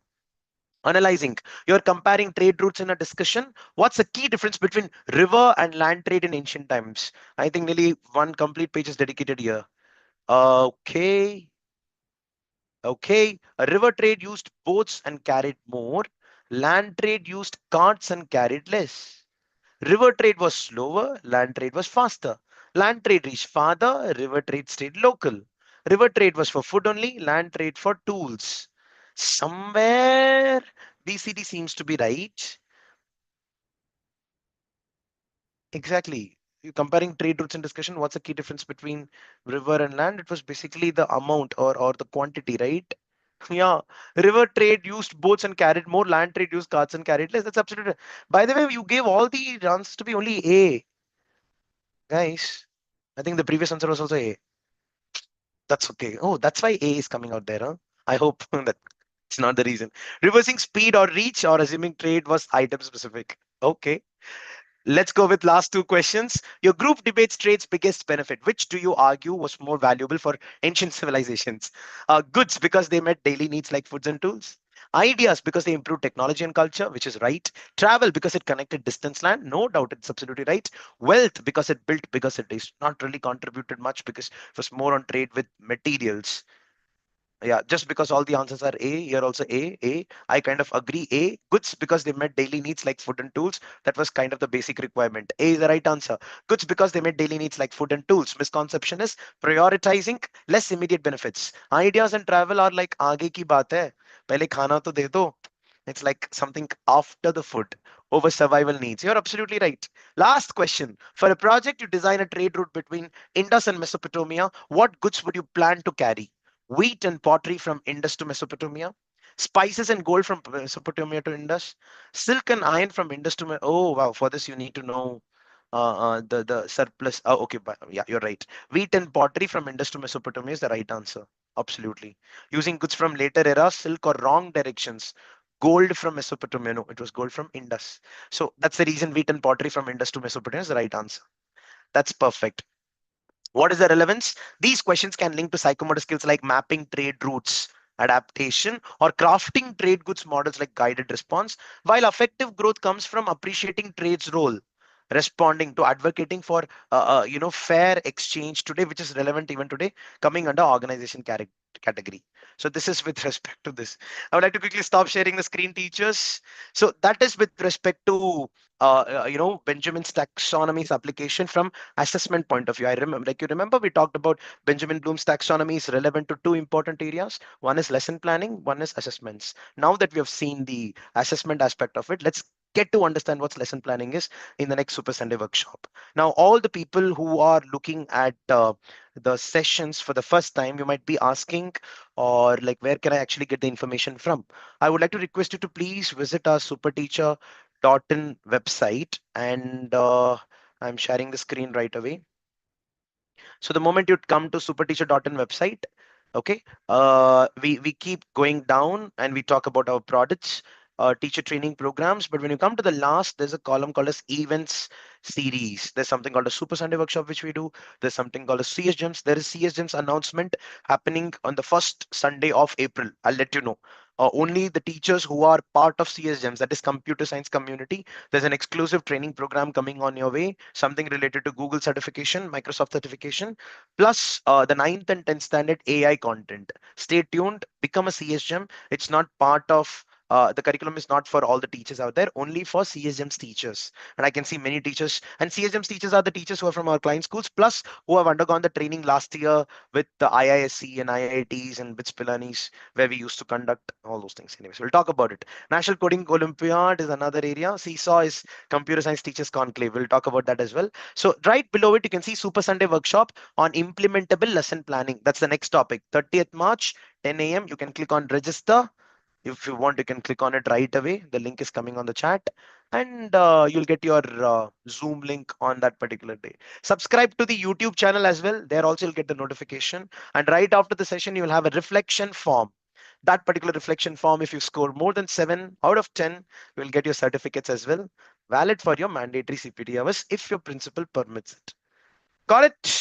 Analyzing, you're comparing trade routes in a discussion. What's the key difference between river and land trade in ancient times? I think nearly one complete page is dedicated here. Okay, okay, a river trade used boats and carried more. Land trade used carts and carried less. River trade was slower, land trade was faster. Land trade reached farther, river trade stayed local. River trade was for food only, land trade for tools. Somewhere BCD seems to be right. Exactly. You comparing trade routes in discussion, what's the key difference between river and land? It was basically the amount or the quantity, right? Yeah. River trade used boats and carried more, land trade used carts and carried less. That's absolutely. By the way, you gave all the answers to be only A, guys. I think the previous answer was also A. That's okay. Oh, that's why A is coming out there, huh? I hope that it's not the reason. Reversing speed or reach or assuming trade was item specific. Okay. Let's go with last two questions. Your group debates trade's biggest benefit. Which do you argue was more valuable for ancient civilizations? Goods because they met daily needs like foods and tools. Ideas because they improved technology and culture, which is right. Travel because it connected distance land. No doubt it's absolutely right. Wealth because it built bigger cities. Not really contributed much because it was more on trade with materials. Yeah, just because all the answers are A, here also A. I kind of agree A. Goods because they met daily needs like food and tools. That was kind of the basic requirement. A is the right answer. Goods because they met daily needs like food and tools. Misconception is prioritizing less immediate benefits. Ideas and travel are like आगे की बात है. पहले खाना तो दे दो. It's like something after the food over survival needs. You're absolutely right. Last question. For a project, you design a trade route between Indus and Mesopotamia. What goods would you plan to carry? Wheat and pottery from Indus to Mesopotamia, spices and gold from Mesopotamia to Indus, silk and iron from Indus to oh wow, for this you need to know the surplus. Oh, okay, yeah, you're right. Wheat and pottery from Indus to Mesopotamia is the right answer. Absolutely. Using goods from later era, silk or wrong directions. gold from Mesopotamia. No, it was gold from Indus. So that's the reason wheat and pottery from Indus to Mesopotamia is the right answer. That's perfect. What is the relevance? These questions can link to psychomotor skills like mapping trade routes, adaptation, or crafting trade goods models like guided response, while affective growth comes from appreciating trade's role, responding to advocating for fair exchange today, which is relevant even today, coming under organization category. So this is with respect to this. I would like to quickly stop sharing the screen, teachers. So that is with respect to Benjamin's taxonomy's application from assessment point of view. I remember, like you remember, we talked about Benjamin Bloom's taxonomy is relevant to two important areas. One is lesson planning, one is assessments. Now that we have seen the assessment aspect of it, let's get to understand what lesson planning is in the next Super Sunday workshop. Now, all the people who are looking at the sessions for the first time, you might be asking, or like, where can I actually get the information from? I would like to request you to please visit our Super Teacher in website, and I'm sharing the screen right away. So the moment you come to superteacher.in website, okay, we keep going down and we talk about our products, teacher training programs. But when you come to the last, there's a column called as events series. There's something called a Super Sunday workshop which we do. There's something called a CS Gems. There is CS Gems announcement happening on the first Sunday of April. I'll let you know. Only the teachers who are part of CS Gems, that is computer science community, there's an exclusive training program coming on your way, something related to Google certification, Microsoft certification, plus the ninth and 10th standard AI content. Stay tuned, become a CSGEM. It's not part of the curriculum is not for all the teachers out there, only for CSGEM's teachers. And I can see many teachers, and CSGEM's teachers are the teachers who are from our client schools, plus who have undergone the training last year with the IISc and IITs and BITS Pilanis, where we used to conduct all those things. Anyways, we'll talk about it. National Coding Olympiad is another area. Seesaw is Computer Science Teachers Conclave. We'll talk about that as well. So right below it, you can see Super Sunday workshop on implementable lesson planning. That's the next topic. 30th March, 10 a.m. You can click on register. If you want, you can click on it right away. The link is coming on the chat, and you'll get your Zoom link on that particular day. Subscribe to the YouTube channel as well. There also you'll get the notification. And right after the session, you will have a reflection form. That particular reflection form, if you score more than 7 out of 10, you will get your certificates as well, valid for your mandatory CPT hours if your principal permits it. Got it?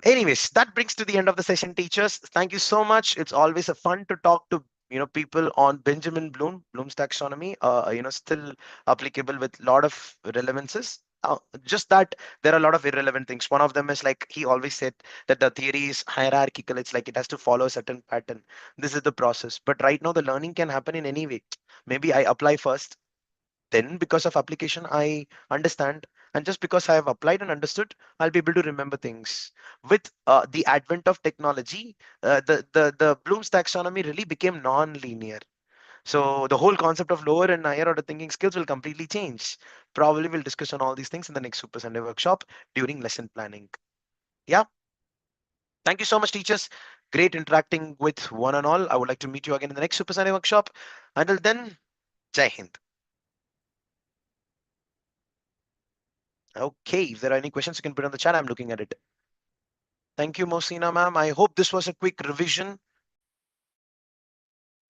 Anyways, that brings to the end of the session, teachers. Thank you so much. It's always a fun to talk to people on Benjamin Bloom's taxonomy. Still applicable with a lot of relevances. Just that there are a lot of irrelevant things. One of them is like he always said that the theory is hierarchical. It's like it has to follow a certain pattern. This is the process. But right now, the learning can happen in any way. Maybe I apply first, then because of application I understand, and just because I have applied and understood, I'll be able to remember things. With the advent of technology, the Bloom's taxonomy really became non-linear. So the whole concept of lower and higher order thinking skills will completely change. Probably we'll discuss on all these things in the next Super Sunday workshop during lesson planning. Yeah, thank you so much, teachers. Great interacting with one and all. I would like to meet you again in the next Super Sunday workshop. Until then, Jai Hind. Okay, if there are any questions, you can put on the chat. I'm looking at it. Thank you, Mosina ma'am. I hope this was a quick revision.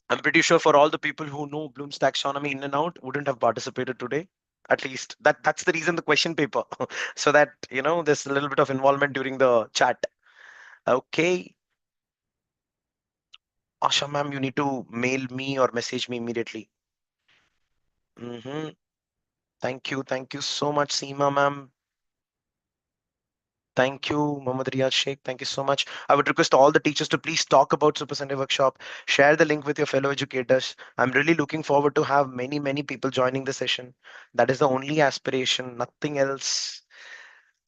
I'm pretty sure for all the people who know Bloom's taxonomy in and out wouldn't have participated today. At least that's the reason the question paper, so that there's a little bit of involvement during the chat. Okay, Asha ma'am, you need to mail me or message me immediately. Thank you so much, Seema ma'am. Thank you, Mohammad Riyad Sheikh. Thank you so much. I would request all the teachers to please talk about Super Sunday Workshop. Share the link with your fellow educators. I'm really looking forward to have many, many people joining the session. That is the only aspiration, nothing else.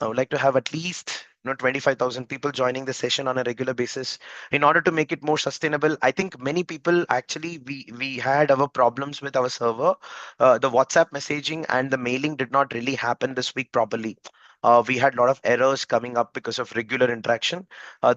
I would like to have at least 25,000 people joining the session on a regular basis in order to make it more sustainable. I think many people actually we had our problems with our server. The WhatsApp messaging and the mailing did not really happen this week properly. We had a lot of errors coming up because of regular interaction.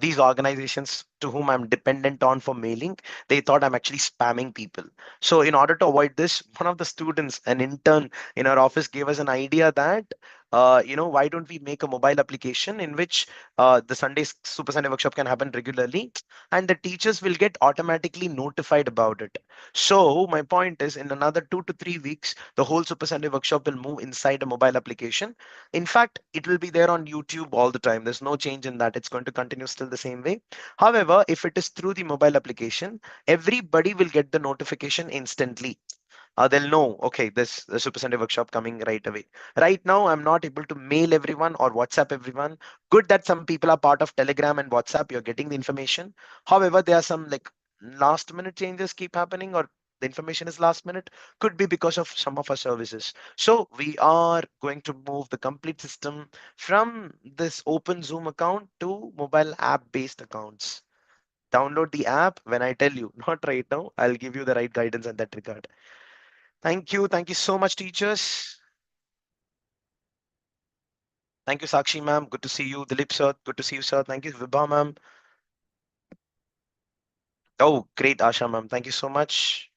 These organizations to whom I'm dependent on for mailing, they thought I'm actually spamming people. So in order to avoid this, one of the students, an intern in our office, gave us an idea that why don't we make a mobile application in which the Sunday Super Sunday workshop can happen regularly, and the teachers will get automatically notified about it. So my point is, in another 2 to 3 weeks, the whole Super Sunday workshop will move inside a mobile application. In fact, it will be there on YouTube all the time. There's no change in that. It's going to continue still the same way. However, if it is through the mobile application, everybody will get the notification instantly. They'll know, okay, this the Super Sunday workshop coming right away. Right now, I'm not able to mail everyone or WhatsApp everyone. Good that some people are part of Telegram and WhatsApp. You're getting the information. However, there are some like last minute changes keep happening, or the information is last minute. Could be because of some of our services. So we are going to move the complete system from this open Zoom account to mobile app based accounts. Download the app when I tell you, not right now. I'll give you the right guidance in that regard. Thank you. Thank you so much, teachers. Thank you, Sakshi ma'am. Good to see you. Dilip sir. Good to see you, sir. Thank you, Vibha ma'am. Oh, great, Asha ma'am. Thank you so much.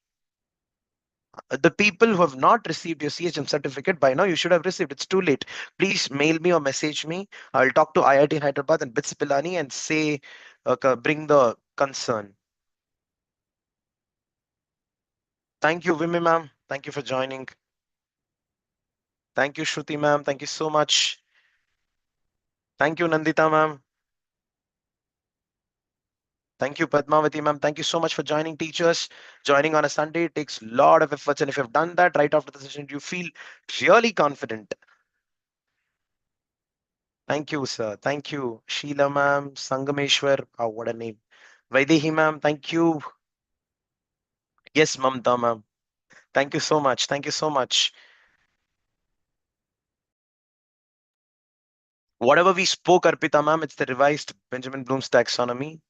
The people who have not received your CHM certificate by now, you should have received. It's too late. Please mail me or message me. I'll talk to IIT Hyderabad and BITS Pilani and say, bring the concern. Thank you, Vimi ma'am. Thank you for joining. Thank you, Shruti ma'am. Thank you so much. Thank you, Nandita ma'am. Thank you, Padmavati ma'am. Thank you so much for joining, teachers. Joining on a Sunday takes a lot of efforts, and if you've done that right after the session, you feel really confident. Thank you, sir. Thank you, Sheila ma'am, Sangameshwar. Oh, what a name. Vaidehi ma'am. Thank you. Yes, Mamta ma'am. Thank you so much. Thank you so much. Whatever we spoke, Arpita ma'am, it's the revised Benjamin Bloom's taxonomy.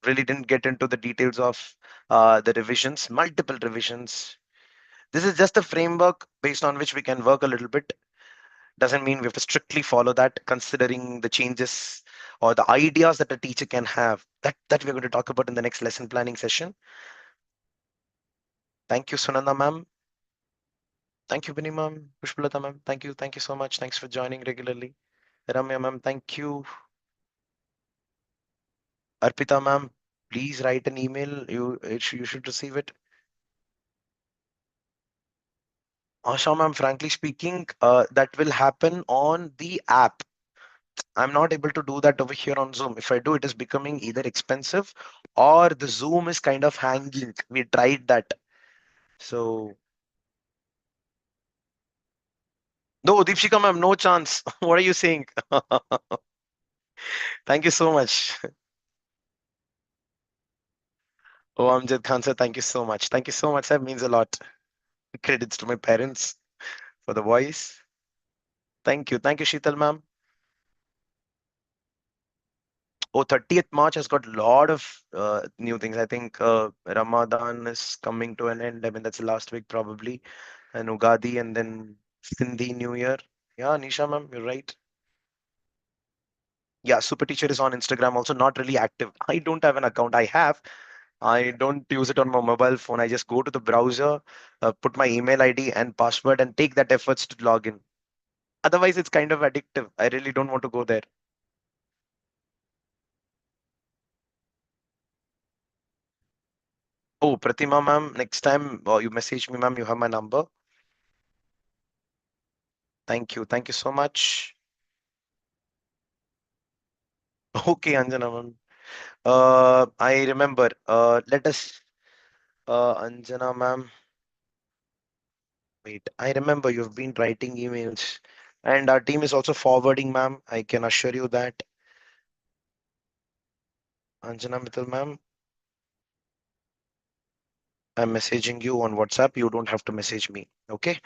Really didn't get into the details of the revisions, multiple revisions. This is just a framework based on which we can work a little bit. Doesn't mean we have to strictly follow that, considering the changes or the ideas that a teacher can have. That we're going to talk about in the next lesson planning session. Thank you, Sunanda ma'am. Thank you, Bini ma'am. Pushpalata ma'am. Thank you. Thank you so much. Thanks for joining regularly. Ramya ma'am, thank you. Arpita ma'am, please write an email. You should receive it. Asha ma'am, frankly speaking, that will happen on the app. I'm not able to do that over here on Zoom. If I do, it is becoming either expensive or the Zoom is kind of hanging. We tried that. So, no, Deepshika ma'am, no chance. What are you saying? Thank you so much. Oh, Amjad Khan sir, thank you so much. Thank you so much. That means a lot. Credits to my parents for the voice. Thank you. Thank you, Sheetal ma'am. Oh, 30th March has got a lot of new things. I think Ramadan is coming to an end. I mean, that's the last week probably. And Ugadi and then Sindhi New Year. Yeah, Nisha ma'am, you're right. Yeah, Super Teacher is on Instagram also, not really active. I don't have an account. I don't use it on my mobile phone. I just go to the browser, put my email ID and password and take that efforts to log in. Otherwise, it's kind of addictive. I really don't want to go there. Oh, Pratima ma'am, next time you message me, ma'am, you have my number. Thank you. Thank you so much. Okay, Anjana ma'am. I remember. Let us, Anjana ma'am. Wait, I remember you've been writing emails, and our team is also forwarding, ma'am. I can assure you that. Anjana Mittal, ma'am, I'm messaging you on WhatsApp. You don't have to message me. Okay.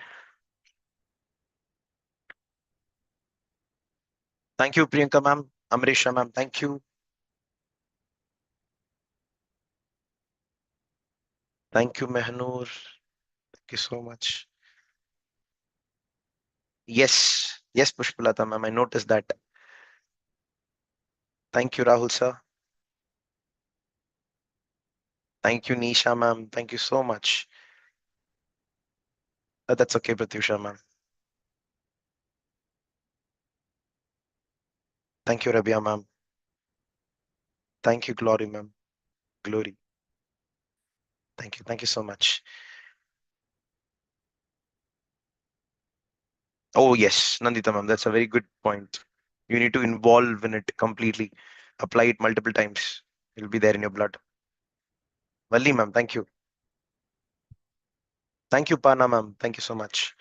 Thank you, Priyanka, ma'am. Amrisha, ma'am. Thank you. Thank you, Mehnur. Thank you so much. Yes. Yes, Pushpalata, ma'am. I noticed that. Thank you, Rahul, sir. Thank you, Nisha, ma'am. Thank you so much. That's okay, Pratyusha, ma'am. Thank you, Rabia, ma'am. Thank you, Glory, ma'am. Glory. Thank you. Thank you so much. Oh, yes, Nandita, ma'am. That's a very good point. You need to involve in it completely. Apply it multiple times. It'll be there in your blood. Valli, ma'am. Thank you. Thank you, Pana, ma'am. Thank you so much.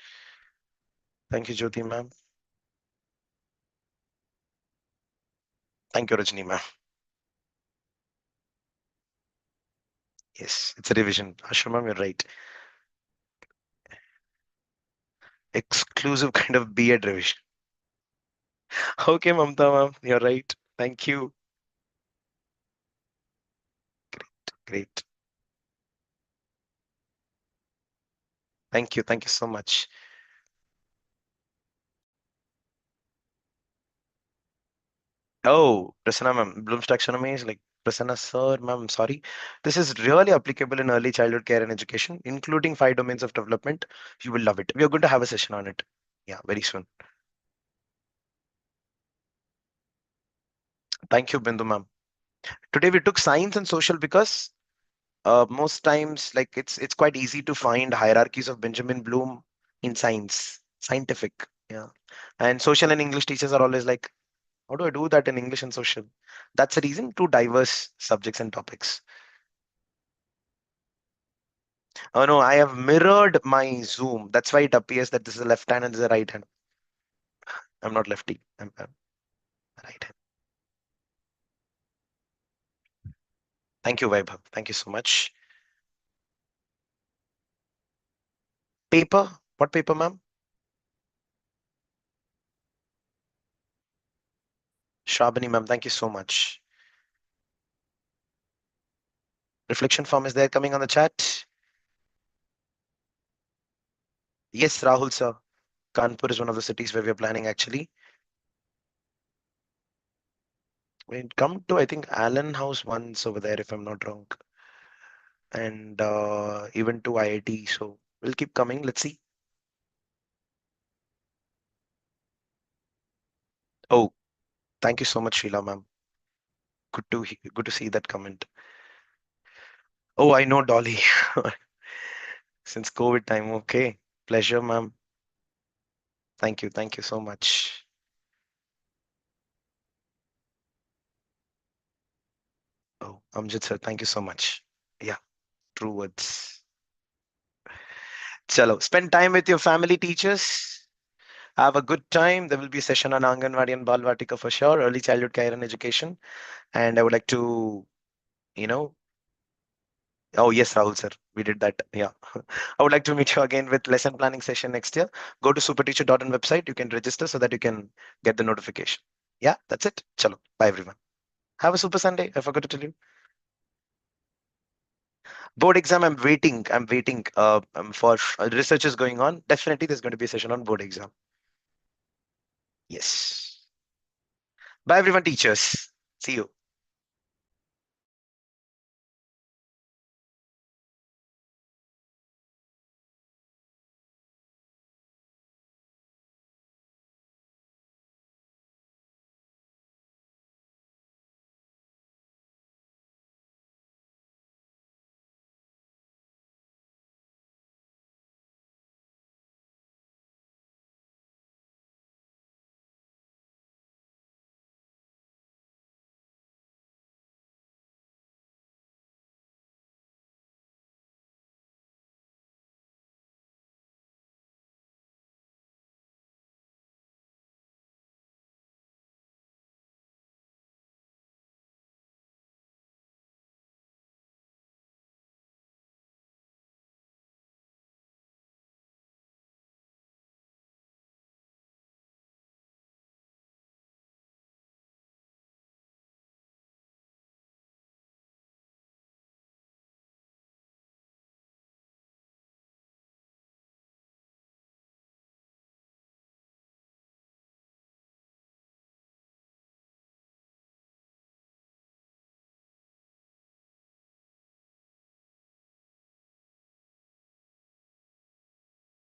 Thank you, Jyoti, ma'am. Thank you, Rajni, ma'am. Yes, it's a revision. Ashram, ma'am, you're right. Exclusive kind of B.Ed revision. Okay, Mamta, ma'am. You're right. Thank you. Great. Thank you. Thank you so much. Oh, Prasanna ma'am, Bloom's taxonomy is like Prasanna sir, ma'am, sorry. This is really applicable in early childhood care and education, including 5 domains of development. You will love it. We are going to have a session on it. Yeah, very soon. Thank you, Bindu ma'am. Today we took science and social because most times like it's quite easy to find hierarchies of Benjamin Bloom in science, scientific. Yeah. And social and English teachers are always like, how do I do that in English and social? That's the reason, two diverse subjects and topics. Oh no, I have mirrored my Zoom. That's why it appears that this is a left hand and this is a right hand. I'm not lefty. I'm right hand. Thank you, Vaibhav. Thank you so much. Paper? What paper, ma'am? Shabani, ma'am. Thank you so much. Reflection form is there coming on the chat. Yes, Rahul, sir. Kanpur is one of the cities where we are planning actually. We come to, I think, Allen House once over there, if I'm not wrong. And even to IIT. So we'll keep coming. Let's see. Oh, thank you so much, Sheila, ma'am. Good to see that comment. Oh, I know Dolly. Since COVID time. Okay. Pleasure, ma'am. Thank you. Thank you so much. Oh, Amjad sir, thank you so much. Yeah, true words. Chalo, spend time with your family teachers. Have a good time. There will be a session on Anganwadi and Balvatika for sure, early childhood care and education. And I would like to, you know, oh yes, Rahul sir, we did that. Yeah. I would like to meet you again with lesson planning session next year. Go to superteacher.in website. You can register so that you can get the notification. Yeah, that's it. Chalo. Bye everyone. Have a super Sunday. I forgot to tell you. Board exam, I'm waiting for research is going on. Definitely there's going to be a session on board exam. Yes. Bye everyone, teachers. See you.